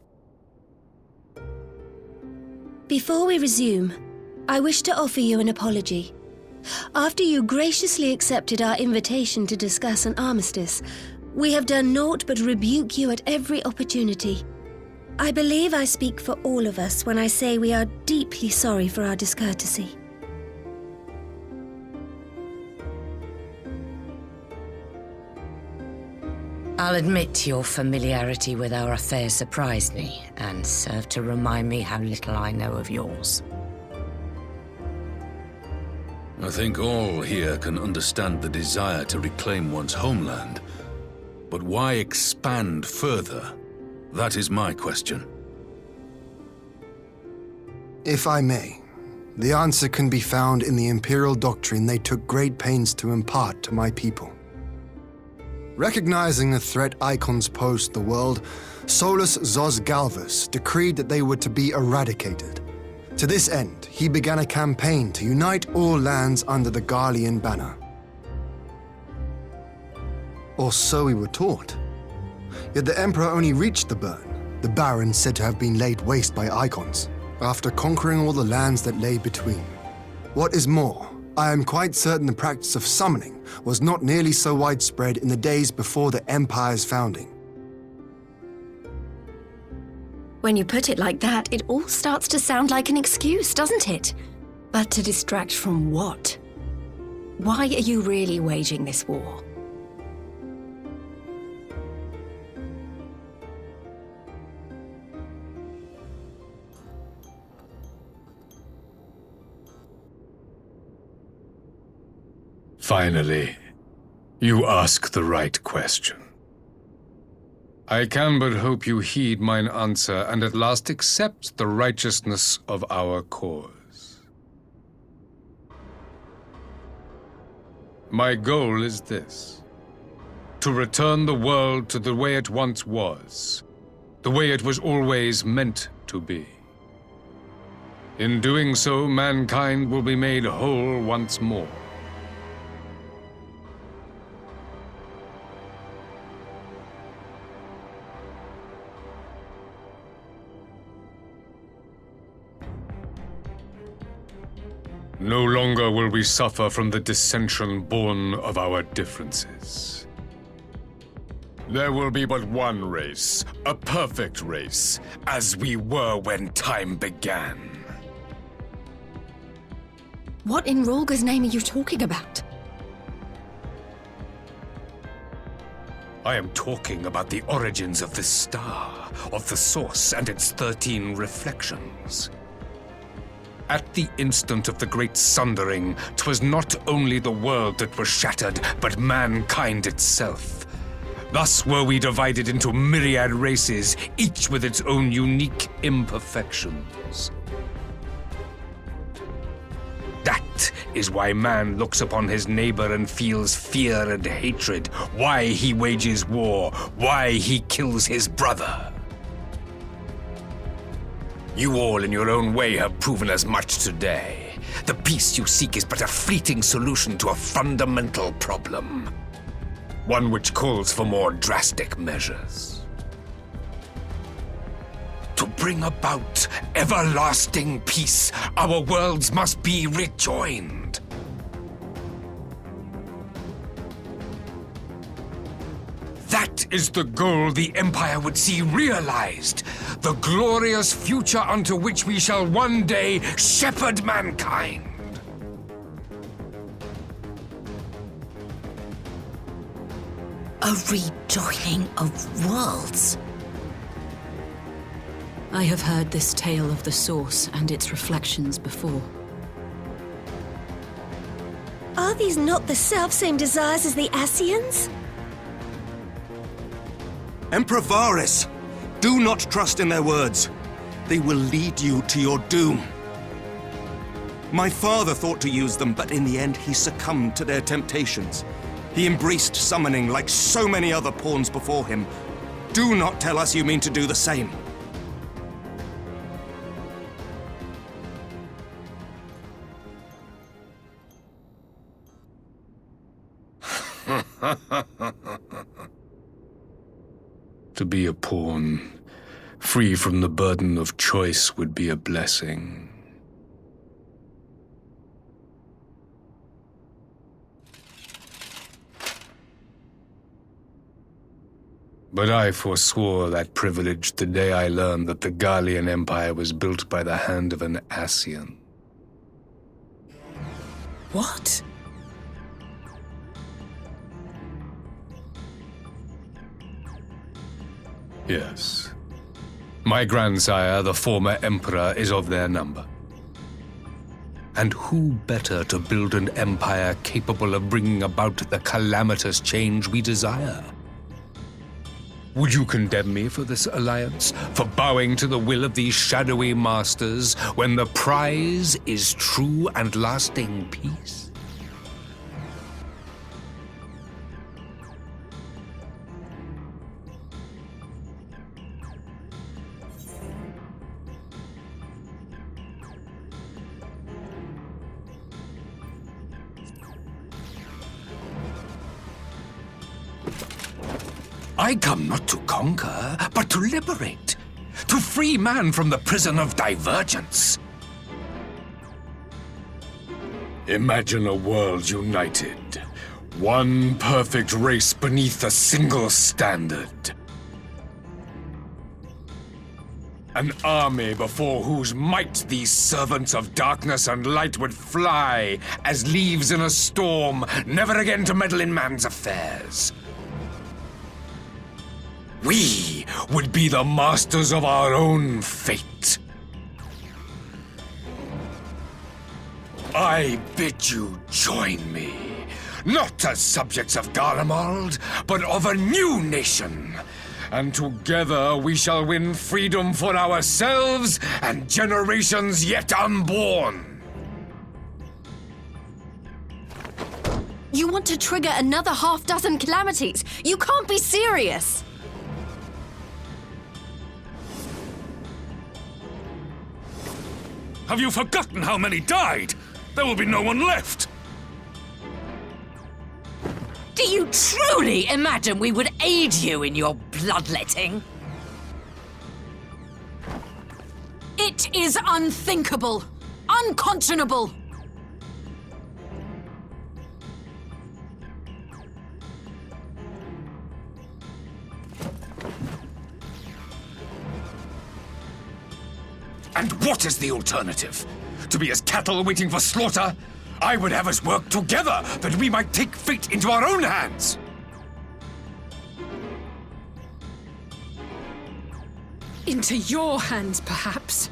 Before we resume, I wish to offer you an apology. After you graciously accepted our invitation to discuss an armistice, we have done naught but rebuke you at every opportunity. I believe I speak for all of us when I say we are deeply sorry for our discourtesy. I'll admit your familiarity with our affair surprised me, and served to remind me how little I know of yours. I think all here can understand the desire to reclaim one's homeland. But why expand further? That is my question. If I may, the answer can be found in the Imperial doctrine they took great pains to impart to my people. Recognizing the threat icons posed to the world, Solus Zos Galvus decreed that they were to be eradicated. To this end, he began a campaign to unite all lands under the Garlean banner. Or so we were taught. Yet the Emperor only reached the burn, the Baron said to have been laid waste by icons, after conquering all the lands that lay between. What is more, I am quite certain the practice of summoning was not nearly so widespread in the days before the Empire's founding. When you put it like that, it all starts to sound like an excuse, doesn't it? But to distract from what? Why are you really waging this war? Finally, you ask the right question. I can but hope you heed mine answer and at last accept the righteousness of our cause. My goal is this: to return the world to the way it once was, the way it was always meant to be. In doing so, mankind will be made whole once more. No longer will we suffer from the dissension born of our differences. There will be but one race, a perfect race, as we were when time began. What in Rolga's name are you talking about? I am talking about the origins of this star, of the source and its 13 reflections. At the instant of the great sundering, 'twas not only the world that was shattered, but mankind itself. Thus were we divided into myriad races, each with its own unique imperfections. That is why man looks upon his neighbor and feels fear and hatred, why he wages war, why he kills his brother. You all in your own way have proven as much today. The peace you seek is but a fleeting solution to a fundamental problem. One which calls for more drastic measures. To bring about everlasting peace, our worlds must be rejoined. That is the goal the Empire would see realized. The glorious future unto which we shall one day shepherd mankind. A rejoining of worlds? I have heard this tale of the source and its reflections before. Are these not the self-same desires as the Ascians? Emperor Varys, do not trust in their words. They will lead you to your doom. My father thought to use them, but in the end he succumbed to their temptations. He embraced summoning like so many other pawns before him. Do not tell us you mean to do the same. To be a pawn, free from the burden of choice, would be a blessing. But I forswore that privilege the day I learned that the Garlean Empire was built by the hand of an Ascian. What? Yes. My grandsire, the former emperor, is of their number. And who better to build an empire capable of bringing about the calamitous change we desire? Would you condemn me for this alliance, for bowing to the will of these shadowy masters, when the prize is true and lasting peace? I come not to conquer, but to liberate. To free man from the prison of divergence. Imagine a world united. One perfect race beneath a single standard. An army before whose might these servants of darkness and light would fly as leaves in a storm, never again to meddle in man's affairs. We would be the masters of our own fate. I bid you join me, not as subjects of Garlemald, but of a new nation. And together we shall win freedom for ourselves and generations yet unborn. You want to trigger another half-dozen calamities? You can't be serious! Have you forgotten how many died? There will be no one left. Do you truly imagine we would aid you in your bloodletting? It is unthinkable, unconscionable. And what is the alternative? To be as cattle waiting for slaughter? I would have us work together that we might take fate into our own hands. Into your hands, perhaps.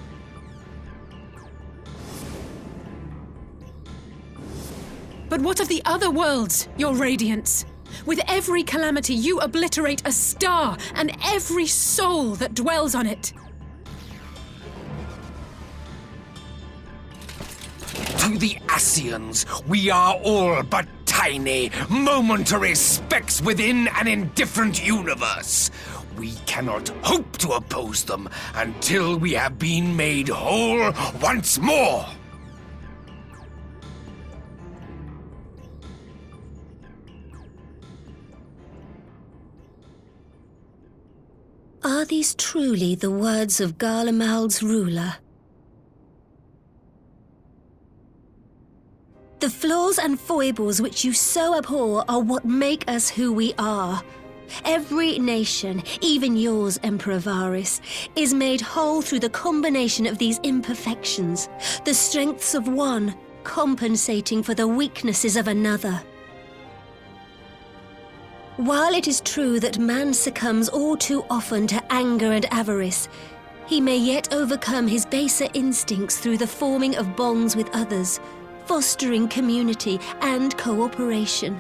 But what of the other worlds, your radiance? With every calamity, you obliterate a star and every soul that dwells on it. To the Ascians, we are all but tiny, momentary specks within an indifferent universe. We cannot hope to oppose them until we have been made whole once more. Are these truly the words of Garlemald's ruler? The flaws and foibles which you so abhor are what make us who we are. Every nation, even yours, Emperor Varys, is made whole through the combination of these imperfections, the strengths of one compensating for the weaknesses of another. While it is true that man succumbs all too often to anger and avarice, he may yet overcome his baser instincts through the forming of bonds with others, fostering community and cooperation.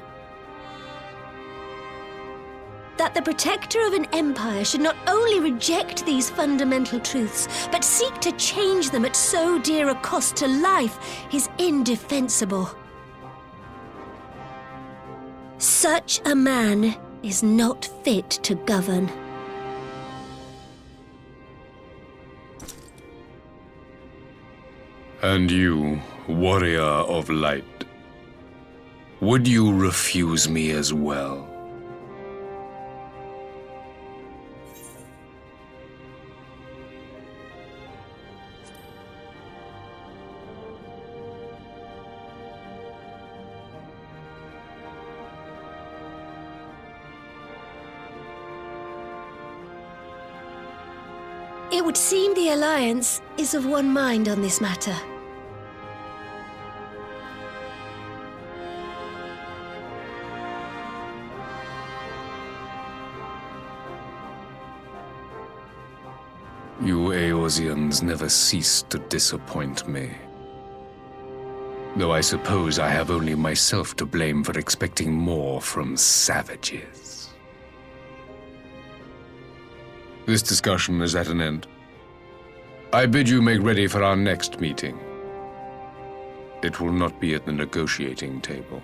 That the protector of an empire should not only reject these fundamental truths, but seek to change them at so dear a cost to life is indefensible. Such a man is not fit to govern. And you, warrior of light, would you refuse me as well? It would seem the Alliance is of one mind on this matter. You Eorzeans never cease to disappoint me. Though I suppose I have only myself to blame for expecting more from savages. This discussion is at an end. I bid you make ready for our next meeting. It will not be at the negotiating table.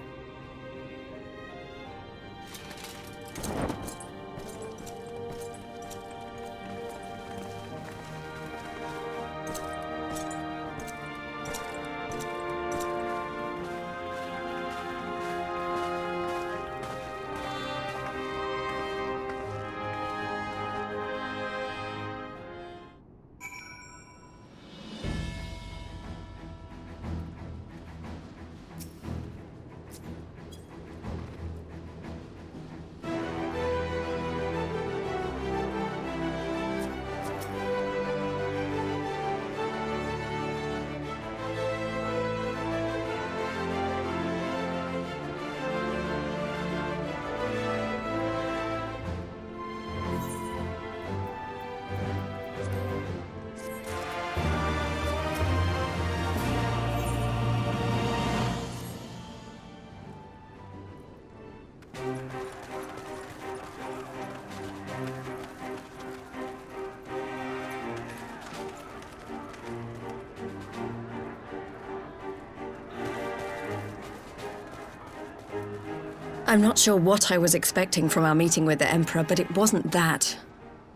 I'm not sure what I was expecting from our meeting with the Emperor, but it wasn't that.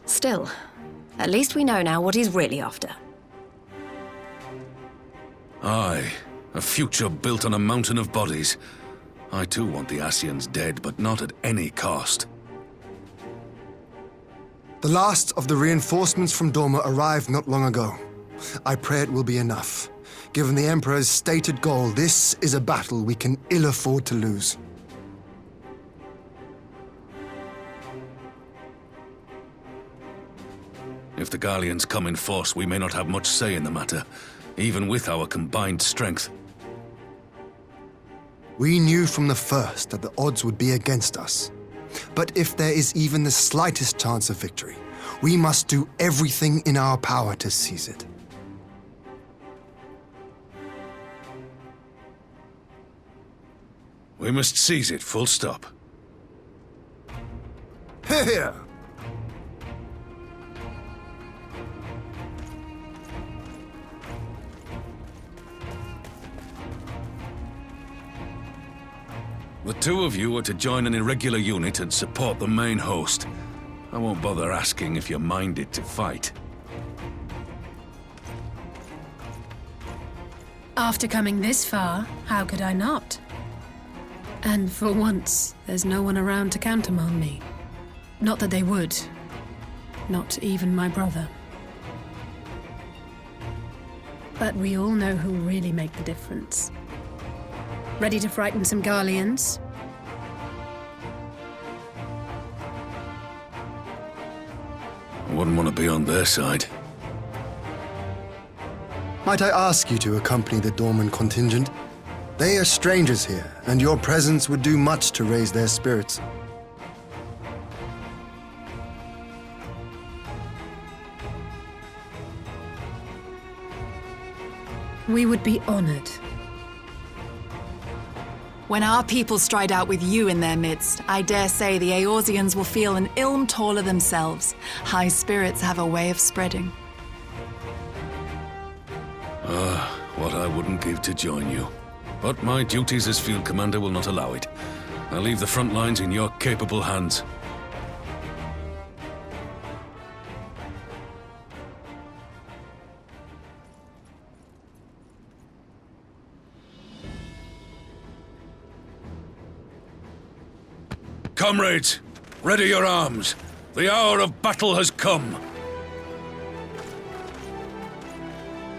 Still, at least we know now what he's really after. Aye, a future built on a mountain of bodies. I too want the Ascians dead, but not at any cost. The last of the reinforcements from Dorma arrived not long ago. I pray it will be enough. Given the Emperor's stated goal, this is a battle we can ill afford to lose. If the Garleans come in force, we may not have much say in the matter, even with our combined strength. We knew from the first that the odds would be against us. But if there is even the slightest chance of victory, we must do everything in our power to seize it. We must seize it, full stop. Here! The two of you are to join an irregular unit and support the main host. I won't bother asking if you're minded to fight. After coming this far, how could I not? And for once, there's no one around to countermand me. Not that they would. Not even my brother. But we all know who really make the difference. Ready to frighten some Garleans? I wouldn't want to be on their side. Might I ask you to accompany the Dorman contingent? They are strangers here, and your presence would do much to raise their spirits. We would be honored. When our people stride out with you in their midst, I dare say the Eorzeans will feel an ilm taller themselves. High spirits have a way of spreading. What I wouldn't give to join you. But my duties as field commander will not allow it. I'll leave the front lines in your capable hands. Comrades, ready your arms. The hour of battle has come.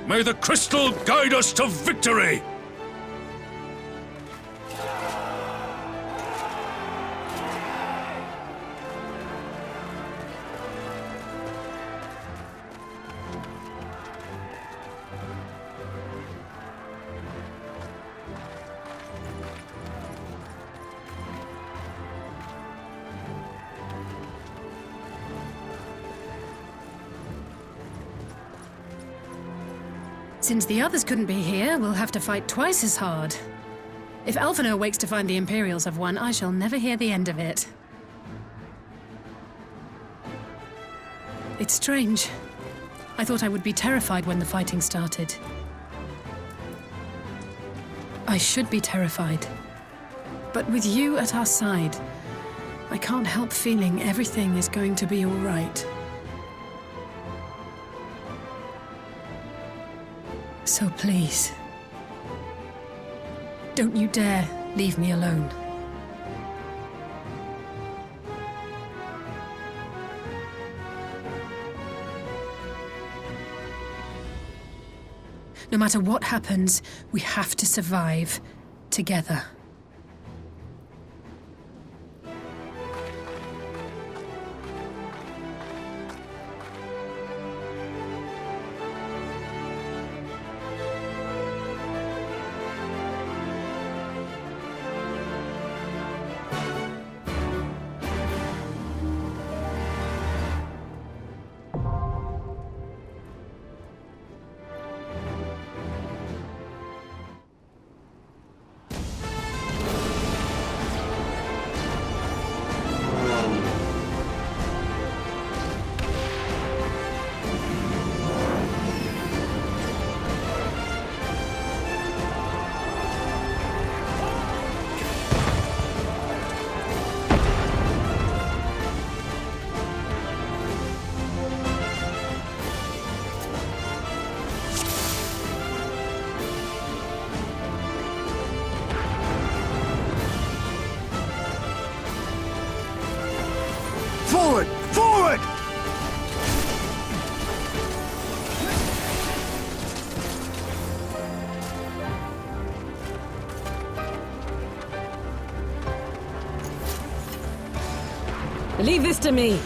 May the crystal guide us to victory! Since the others couldn't be here, we'll have to fight twice as hard. If Alphino wakes to find the Imperials have won, I shall never hear the end of it. It's strange. I thought I would be terrified when the fighting started. I should be terrified. But with you at our side, I can't help feeling everything is going to be all right. So please, don't you dare leave me alone. No matter what happens, we have to survive together. Forward! Forward! Leave this to me.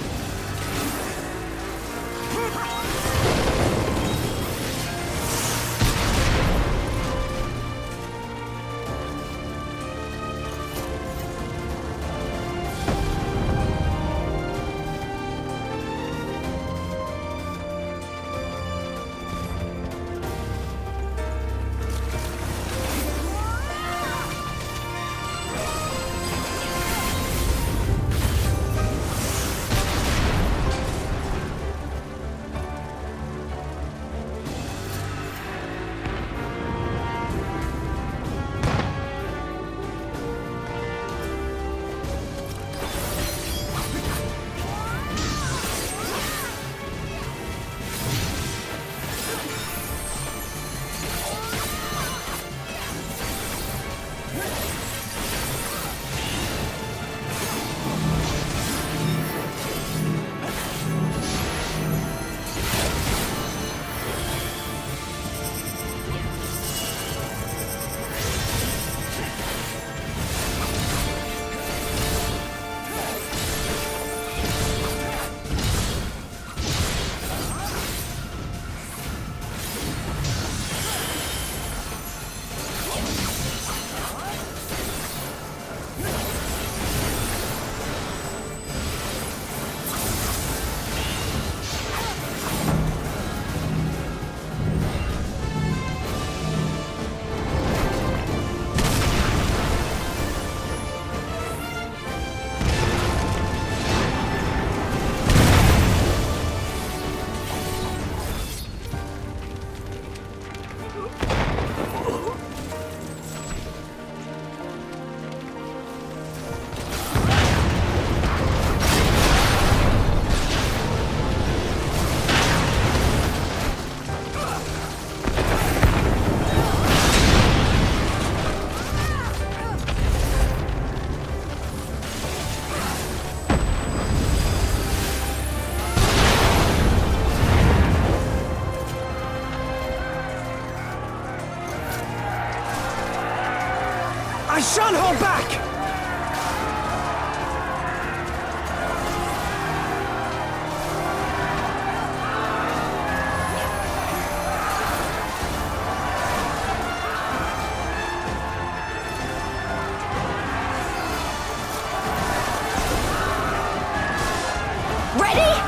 I shan't hold back! Ready?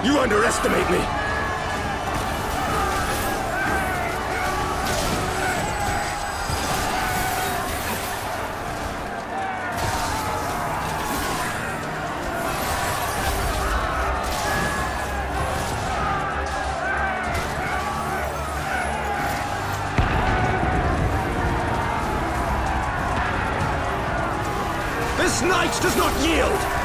You underestimate me! This knight does not yield!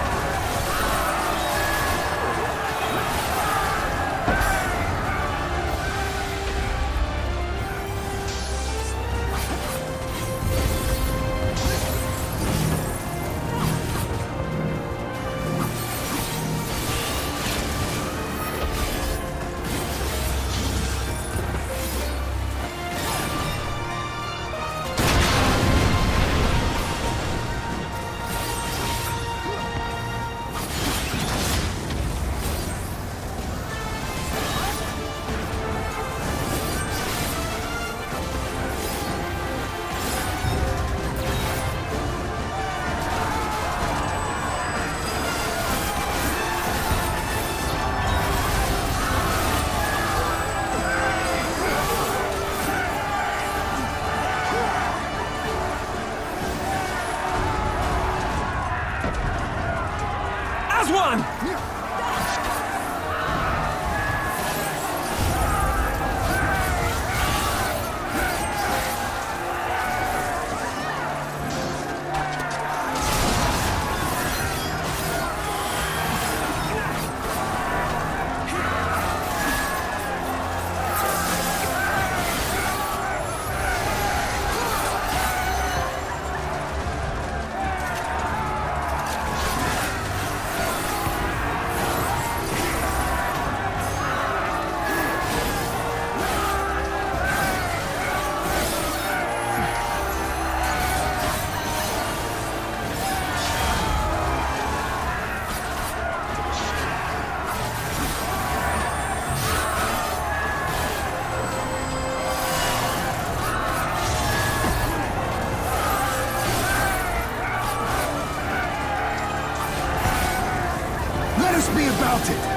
Be about it!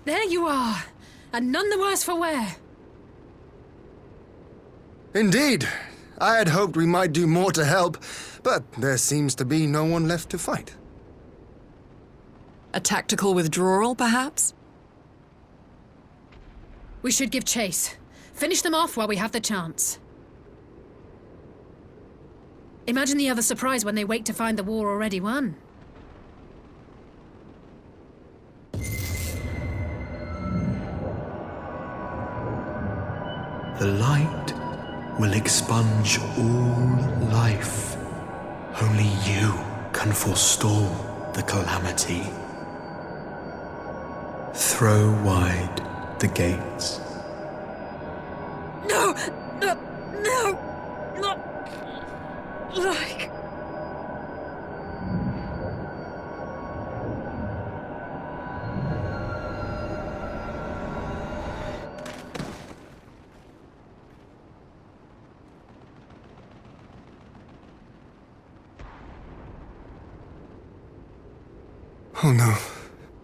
There you are, and none the worse for wear. Indeed. I had hoped we might do more to help, but there seems to be no one left to fight. A tactical withdrawal, perhaps? We should give chase. Finish them off while we have the chance. Imagine the other surprise when they wake to find the war already won. The light will expunge all life. Only you can forestall the calamity. Throw wide the gates. No! No! No! Not like... Oh no.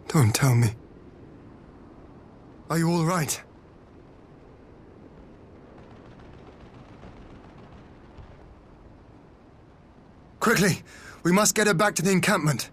Don't tell me. Are you all right? Quickly! We must get her back to the encampment.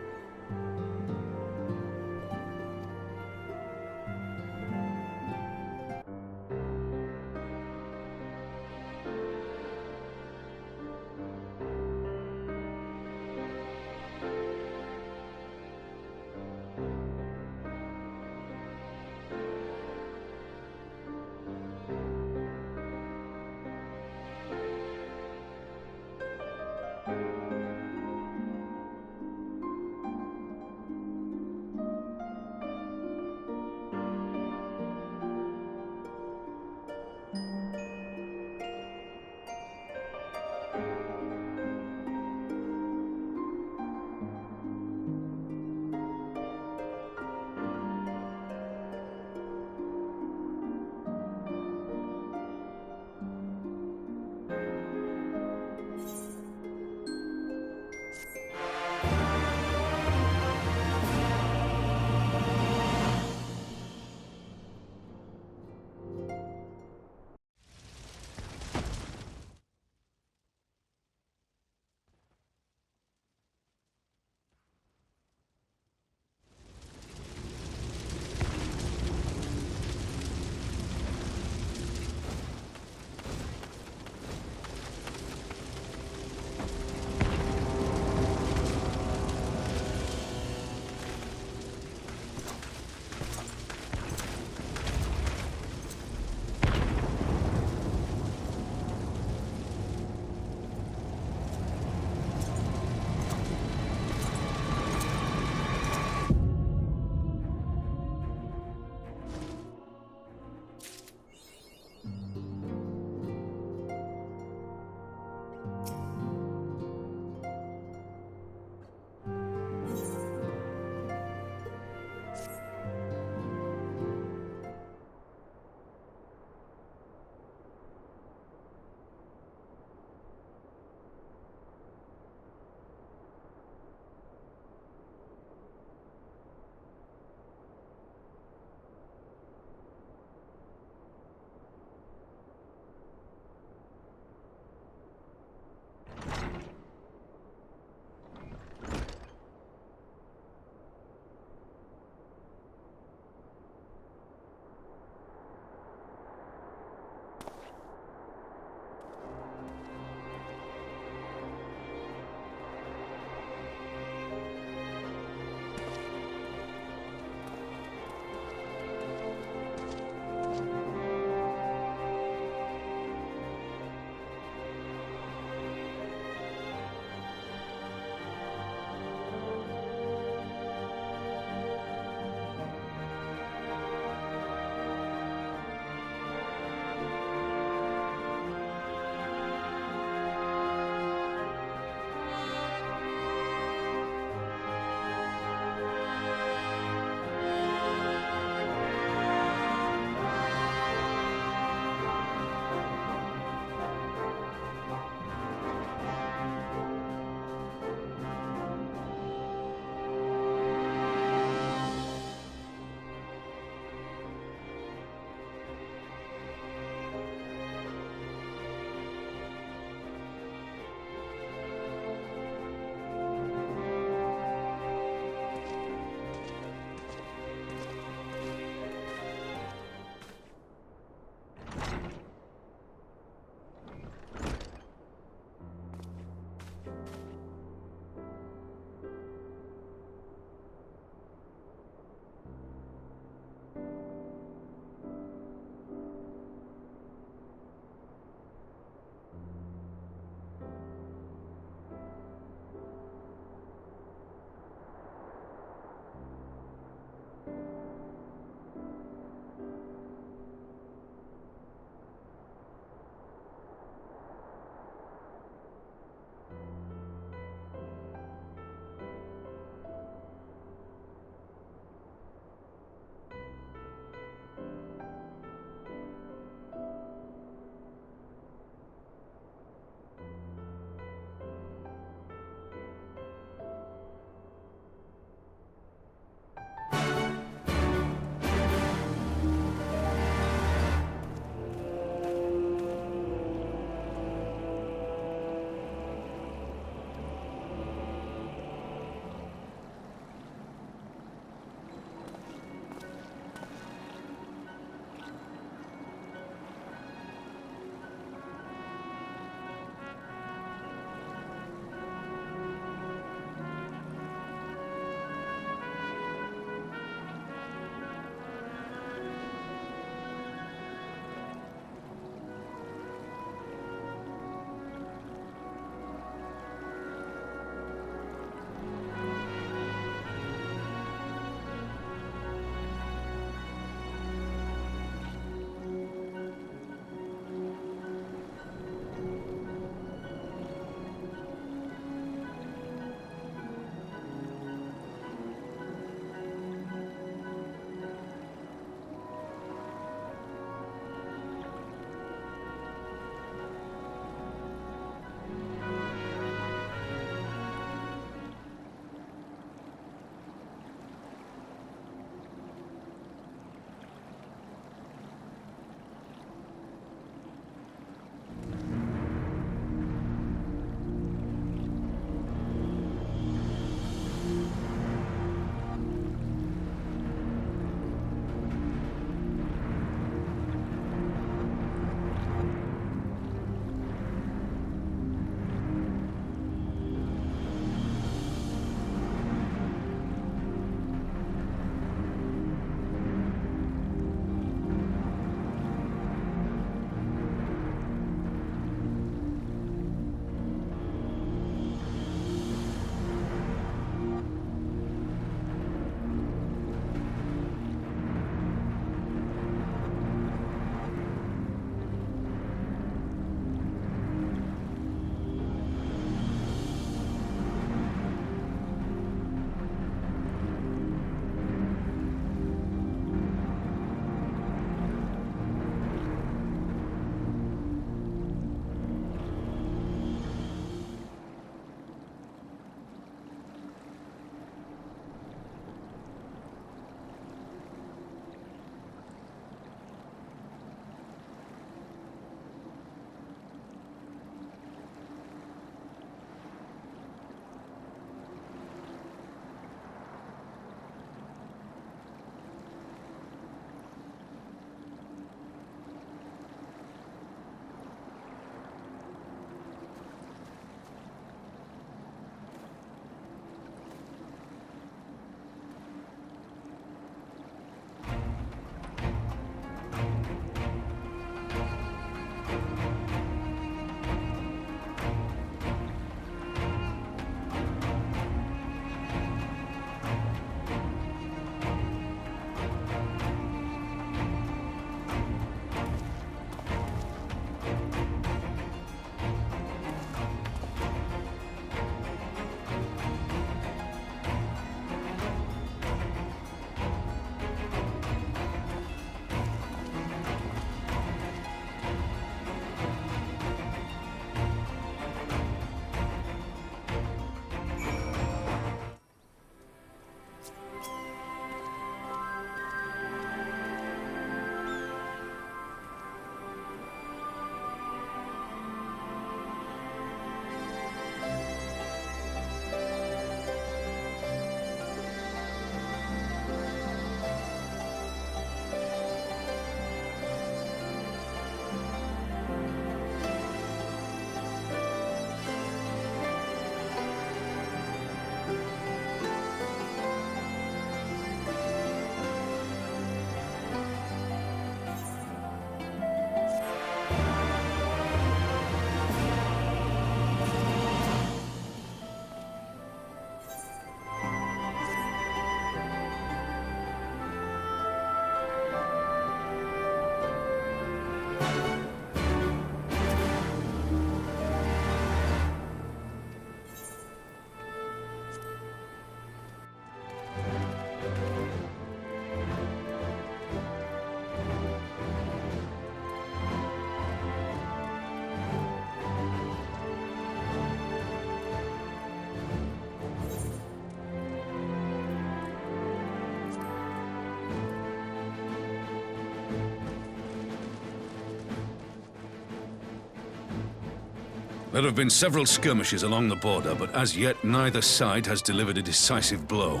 There have been several skirmishes along the border, but as yet neither side has delivered a decisive blow.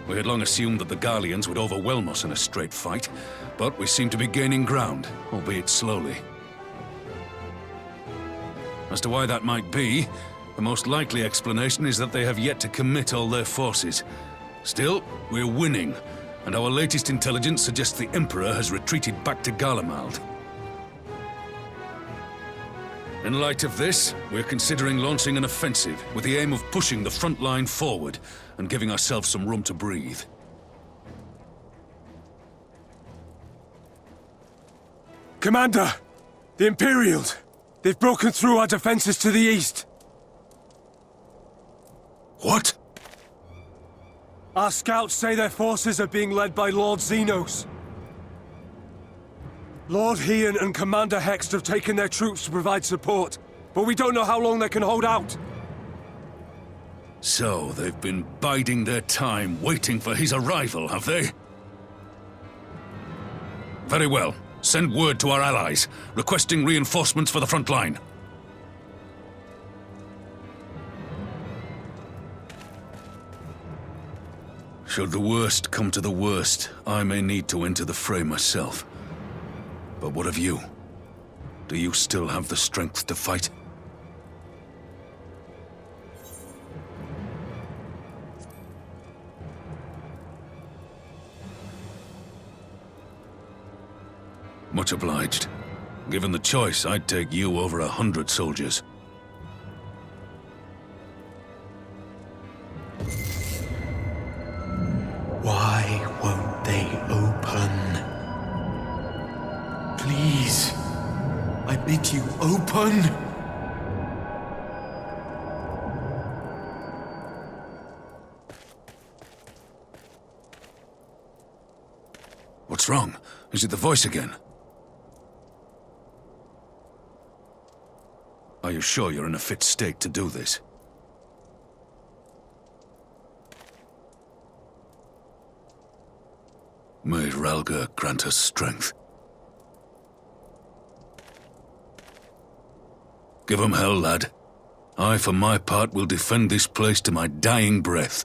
We had long assumed that the Garleans would overwhelm us in a straight fight, but we seem to be gaining ground, albeit slowly. As to why that might be, the most likely explanation is that they have yet to commit all their forces. Still, we're winning, and our latest intelligence suggests the Emperor has retreated back to Garlemald. In light of this, we're considering launching an offensive with the aim of pushing the front line forward and giving ourselves some room to breathe. Commander! The Imperials! They've broken through our defenses to the east! What? Our scouts say their forces are being led by Lord Xenos. Lord Heian and Commander Hext have taken their troops to provide support, but we don't know how long they can hold out. So, they've been biding their time, waiting for his arrival, have they? Very well. Send word to our allies, requesting reinforcements for the front line. Should the worst come to the worst, I may need to enter the fray myself. But what of you? Do you still have the strength to fight? Much obliged. Given the choice, I'd take you over 100 soldiers. Why won't they open? Please, I bid you open! What's wrong? Is it the voice again? Are you sure you're in a fit state to do this? May Ralga grant us strength. Give 'em hell, lad. I, for my part, will defend this place to my dying breath.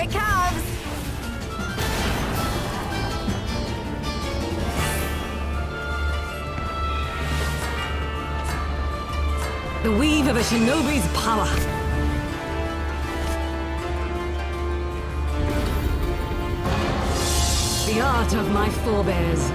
it comes! The weave of a shinobi's power. The art of my forebears.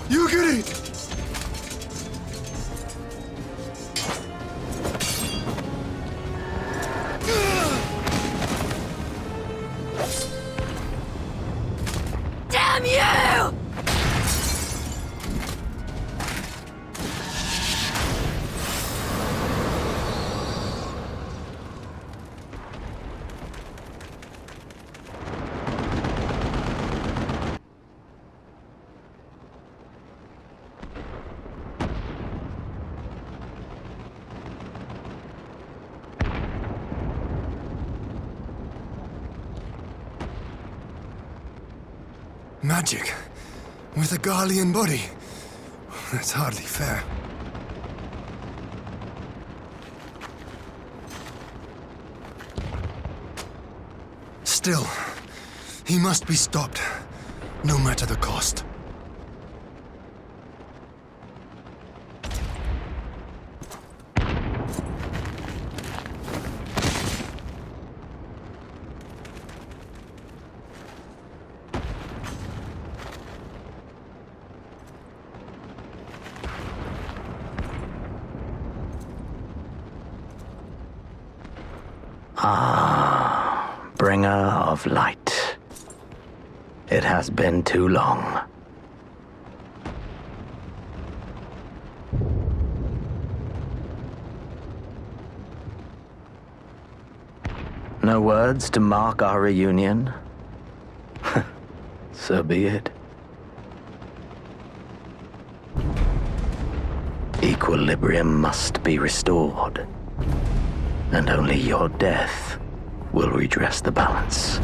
You get it! Damn you! Magic. With a Garlean body. That's hardly fair. Still, he must be stopped, no matter the cost. Ah, bringer of light. It has been too long. No words to mark our reunion? So be it. Equilibrium must be restored. And only your death will redress the balance.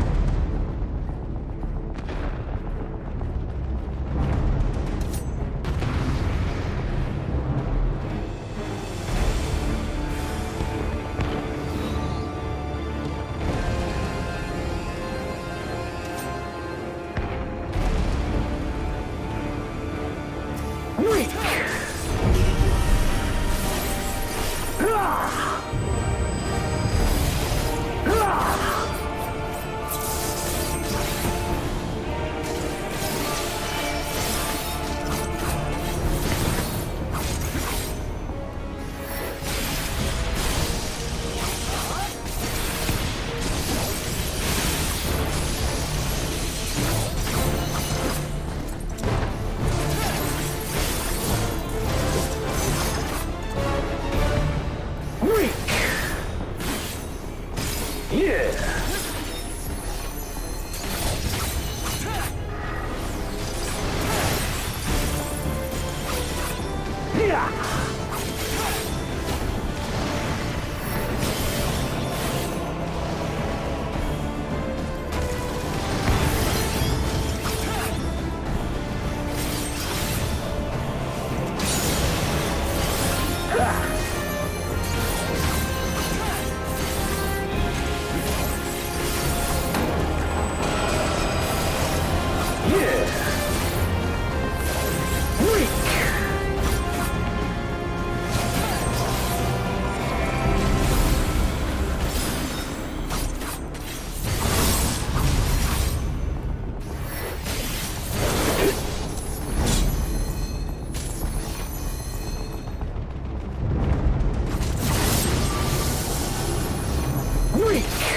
Shriek!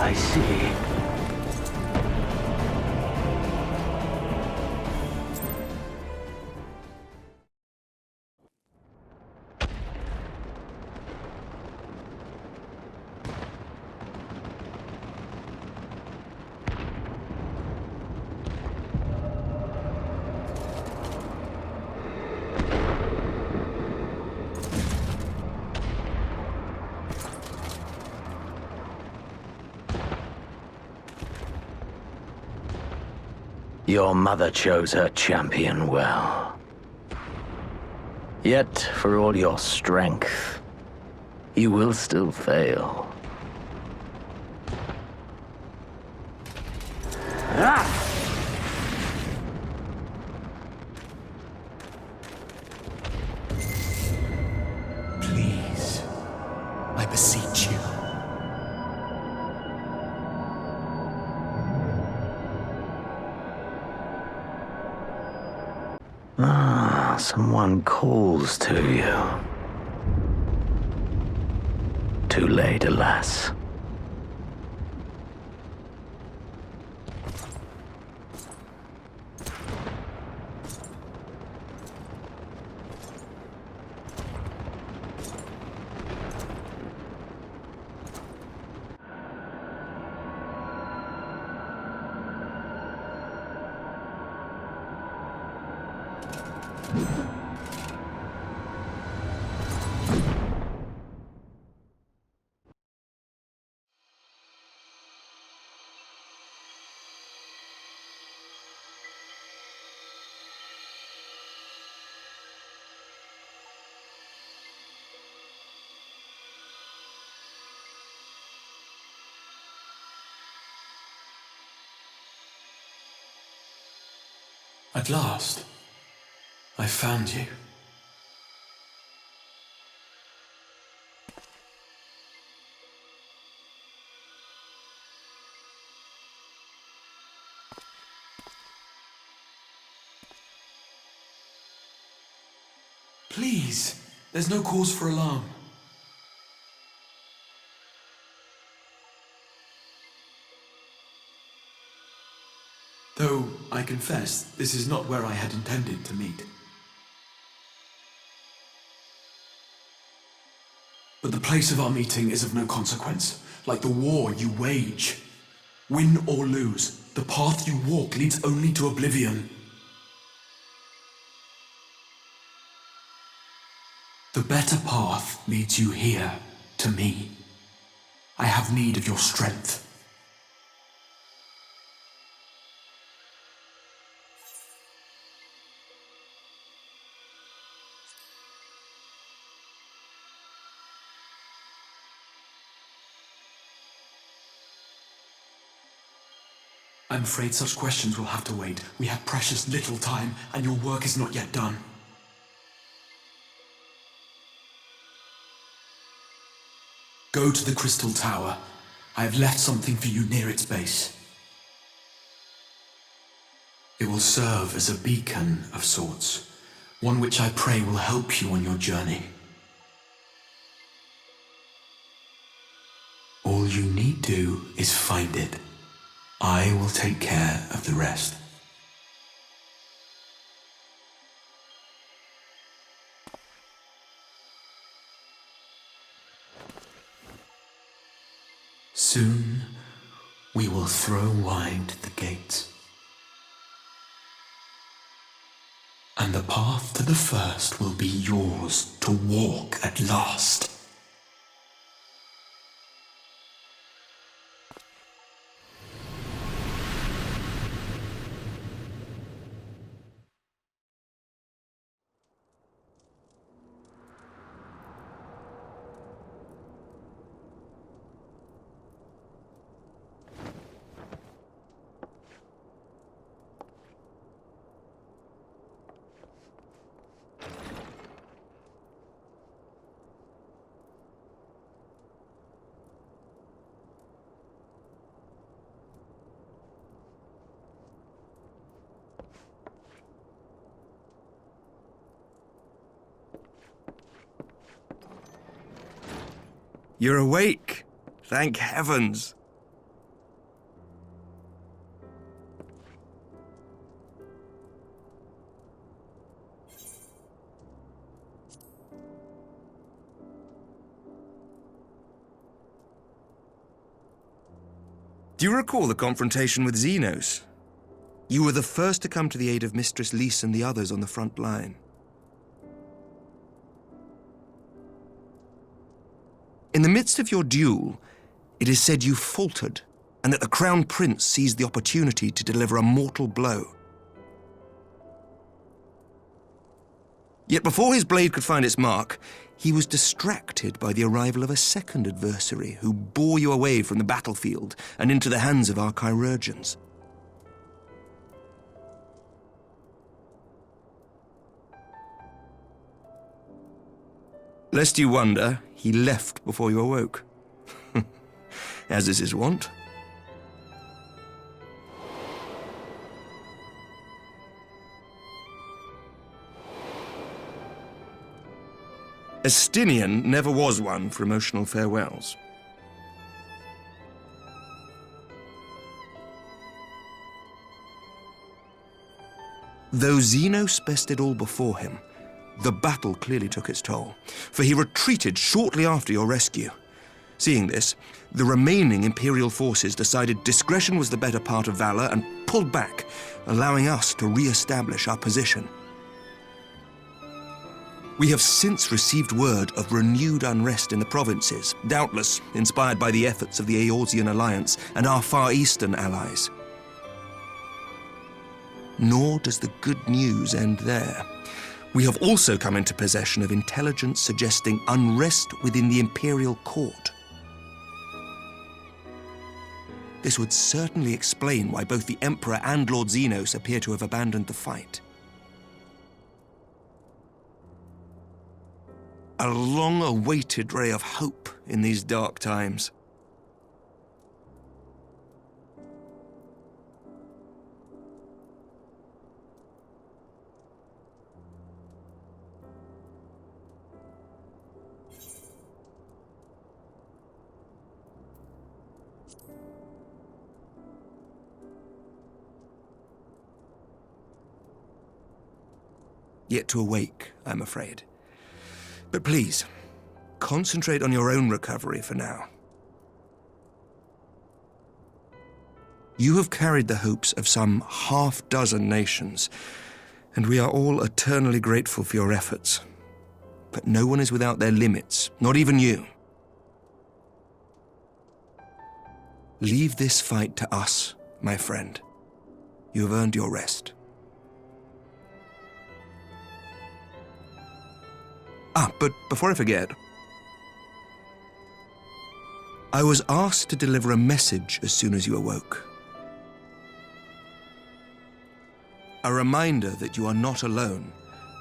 I see. Your mother chose her champion well. Yet, for all your strength, you will still fail. Please, I beseech you. Someone calls to you. Too late, alas. At last, I found you. Please, there's no cause for alarm. Though, I confess, this is not where I had intended to meet. But the place of our meeting is of no consequence, like the war you wage. Win or lose, the path you walk leads only to oblivion. The better path leads you here, to me. I have need of your strength. I'm afraid such questions will have to wait. We have precious little time, and your work is not yet done. Go to the Crystal Tower. I have left something for you near its base. It will serve as a beacon of sorts, one which I pray will help you on your journey. All you need do is find it. I will take care of the rest. Soon, we will throw wide the gates. And the path to the first will be yours to walk at last. You're awake. Thank heavens. Do you recall the confrontation with Xenos? You were the first to come to the aid of Mistress Lys and the others on the front line. In the midst of your duel, it is said you faltered, and that the Crown Prince seized the opportunity to deliver a mortal blow. Yet before his blade could find its mark, he was distracted by the arrival of a second adversary who bore you away from the battlefield and into the hands of our chirurgeons. Lest you wonder, he left before you awoke. As is his wont. Estinian never was one for emotional farewells. Though Xenos bested all before him, the battle clearly took its toll, for he retreated shortly after your rescue. Seeing this, the remaining Imperial forces decided discretion was the better part of valor and pulled back, allowing us to re-establish our position. We have since received word of renewed unrest in the provinces, doubtless inspired by the efforts of the Eorzean Alliance and our Far Eastern allies. Nor does the good news end there. We have also come into possession of intelligence suggesting unrest within the Imperial Court. This would certainly explain why both the Emperor and Lord Xenos appear to have abandoned the fight. A long-awaited ray of hope in these dark times. yet to awake, I'm afraid. But please, concentrate on your own recovery for now. You have carried the hopes of some half-dozen nations, and we are all eternally grateful for your efforts. But no one is without their limits, not even you. Leave this fight to us, my friend. You have earned your rest. But before I forget, I was asked to deliver a message as soon as you awoke. A reminder that you are not alone,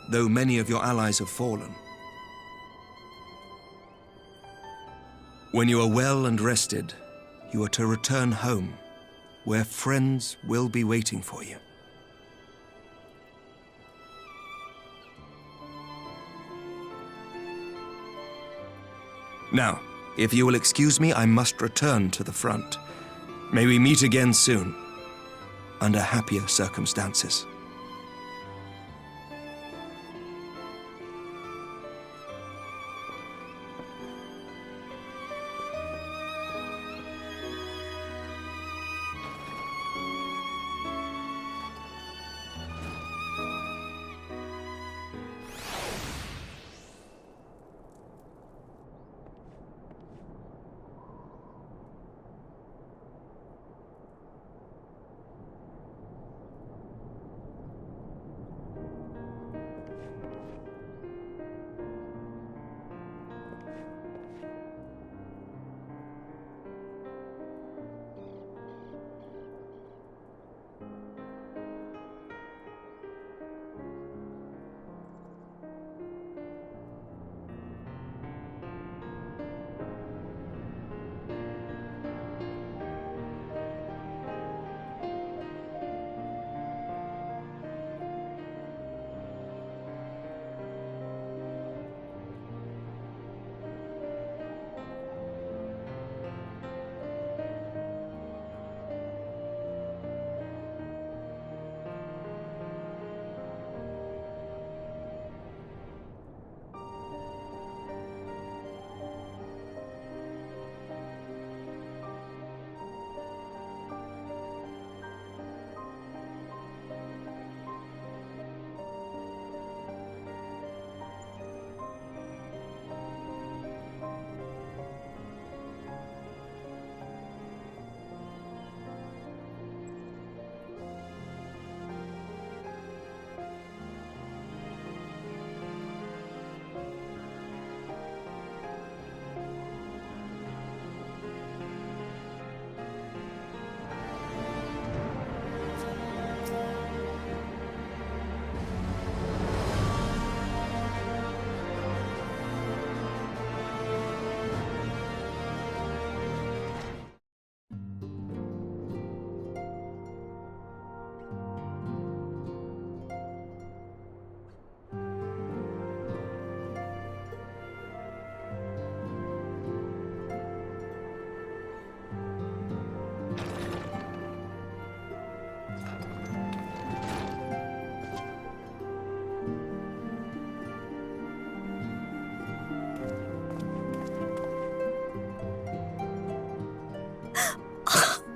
though many of your allies have fallen. When you are well and rested, you are to return home, where friends will be waiting for you. Now, if you will excuse me, I must return to the front. May we meet again soon, under happier circumstances.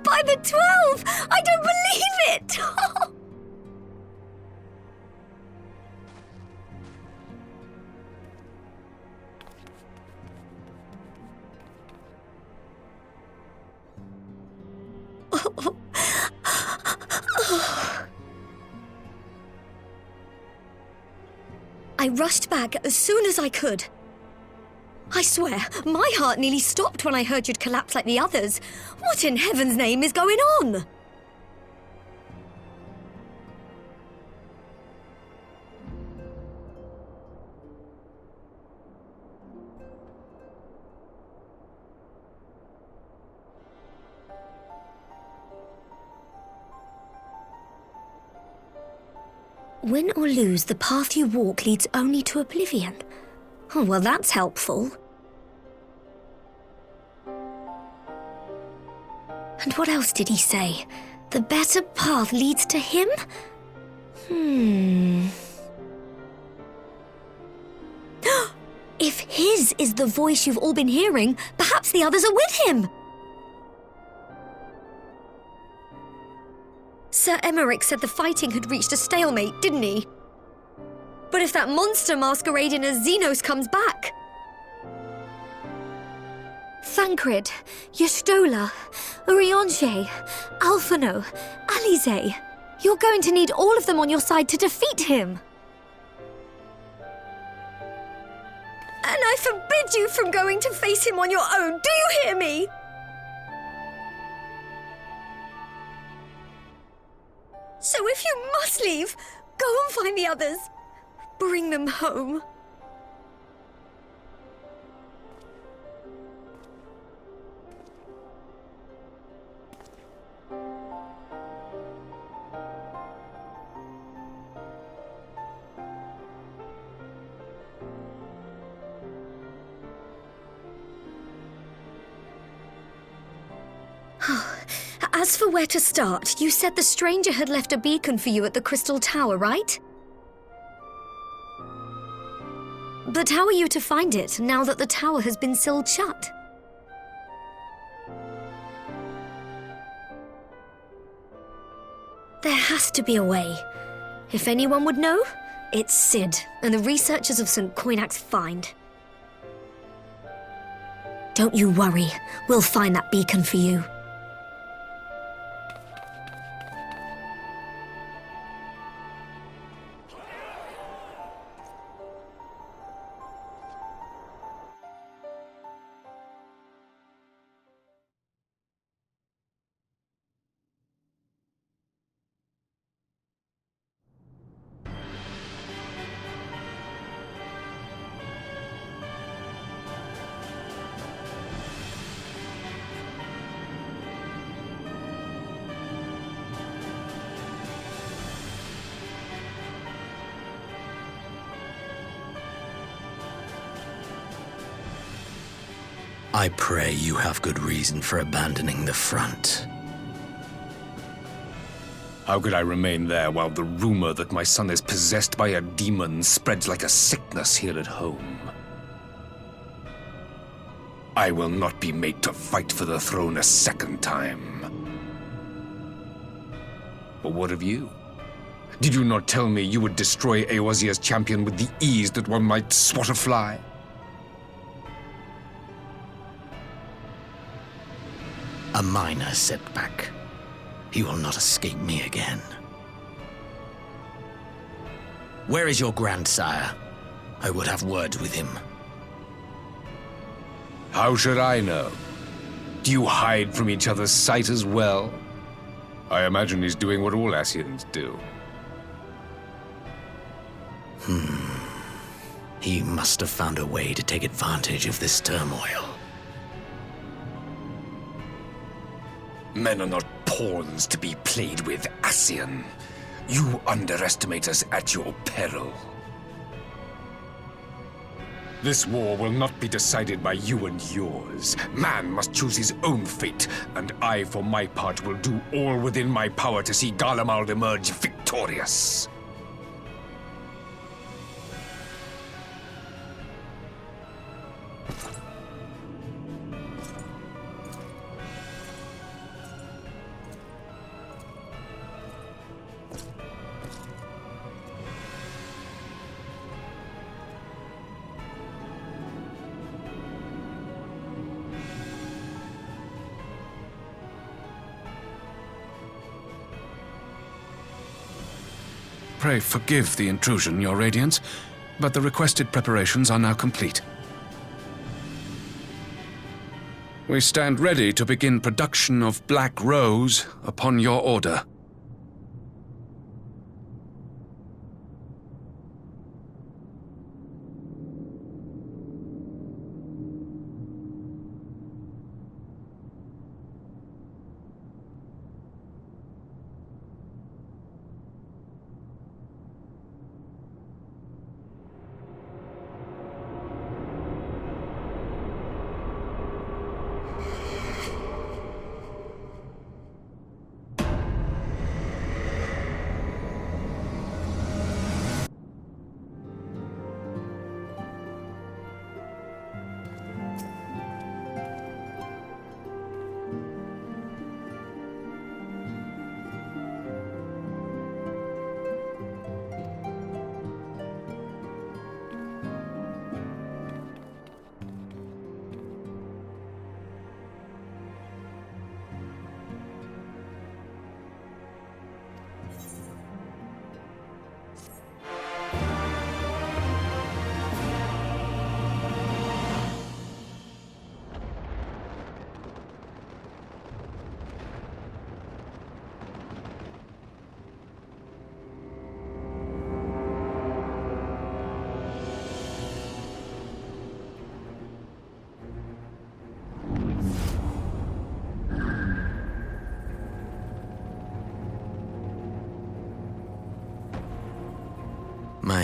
By the 12! I don't believe it! I rushed back as soon as I could. I swear, my heart nearly stopped when I heard you'd collapse like the others. What in heaven's name is going on? Win or lose, the path you walk leads only to oblivion. Oh, well, that's helpful. And what else did he say? The better path leads to him? If his is the voice you've all been hearing, perhaps the others are with him. Sir Emmerich said the fighting had reached a stalemate, didn't he? But if that monster masquerading as Xenos comes back... Thancred, Y'shtola, Urianger, Alphino, Alize. You're going to need all of them on your side to defeat him. And I forbid you from going to face him on your own, do you hear me? So if you must leave, go and find the others. Bring them home. As for where to start, you said the stranger had left a beacon for you at the Crystal Tower, right? But how are you to find it, now that the tower has been sealed shut? There has to be a way. If anyone would know, it's Sid and the researchers of St. Coinac's find. Don't you worry, we'll find that beacon for you. I pray you have good reason for abandoning the front. How could I remain there while the rumor that my son is possessed by a demon spreads like a sickness here at home? I will not be made to fight for the throne a second time. But what of you? Did you not tell me you would destroy Eorzea's champion with the ease that one might swat a fly? A minor setback. He will not escape me again. Where is your grandsire? I would have words with him. How should I know? Do you hide from each other's sight as well? I imagine he's doing what all Ascians do. He must have found a way to take advantage of this turmoil. Men are not pawns to be played with, Ascian. You underestimate us at your peril. This war will not be decided by you and yours. Man must choose his own fate, and I, for my part, will do all within my power to see Garlemald emerge victorious. Pray forgive the intrusion, Your Radiance, but the requested preparations are now complete. We stand ready to begin production of Black Rose upon your order.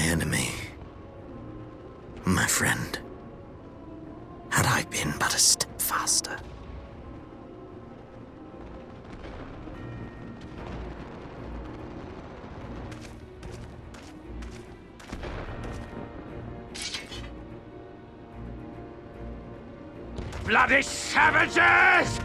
enemy. My friend, had I been but a step faster. Bloody savages!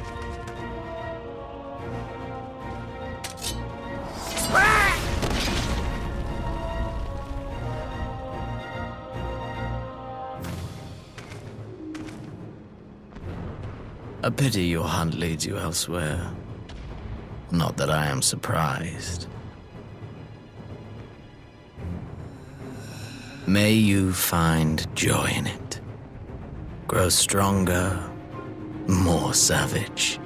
A pity your hunt leads you elsewhere. Not that I am surprised. May you find joy in it. Grow stronger, more savage,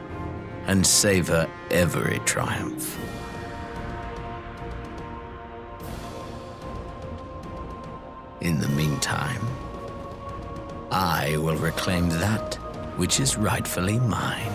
and savor every triumph. In the meantime, I will reclaim that which is rightfully mine.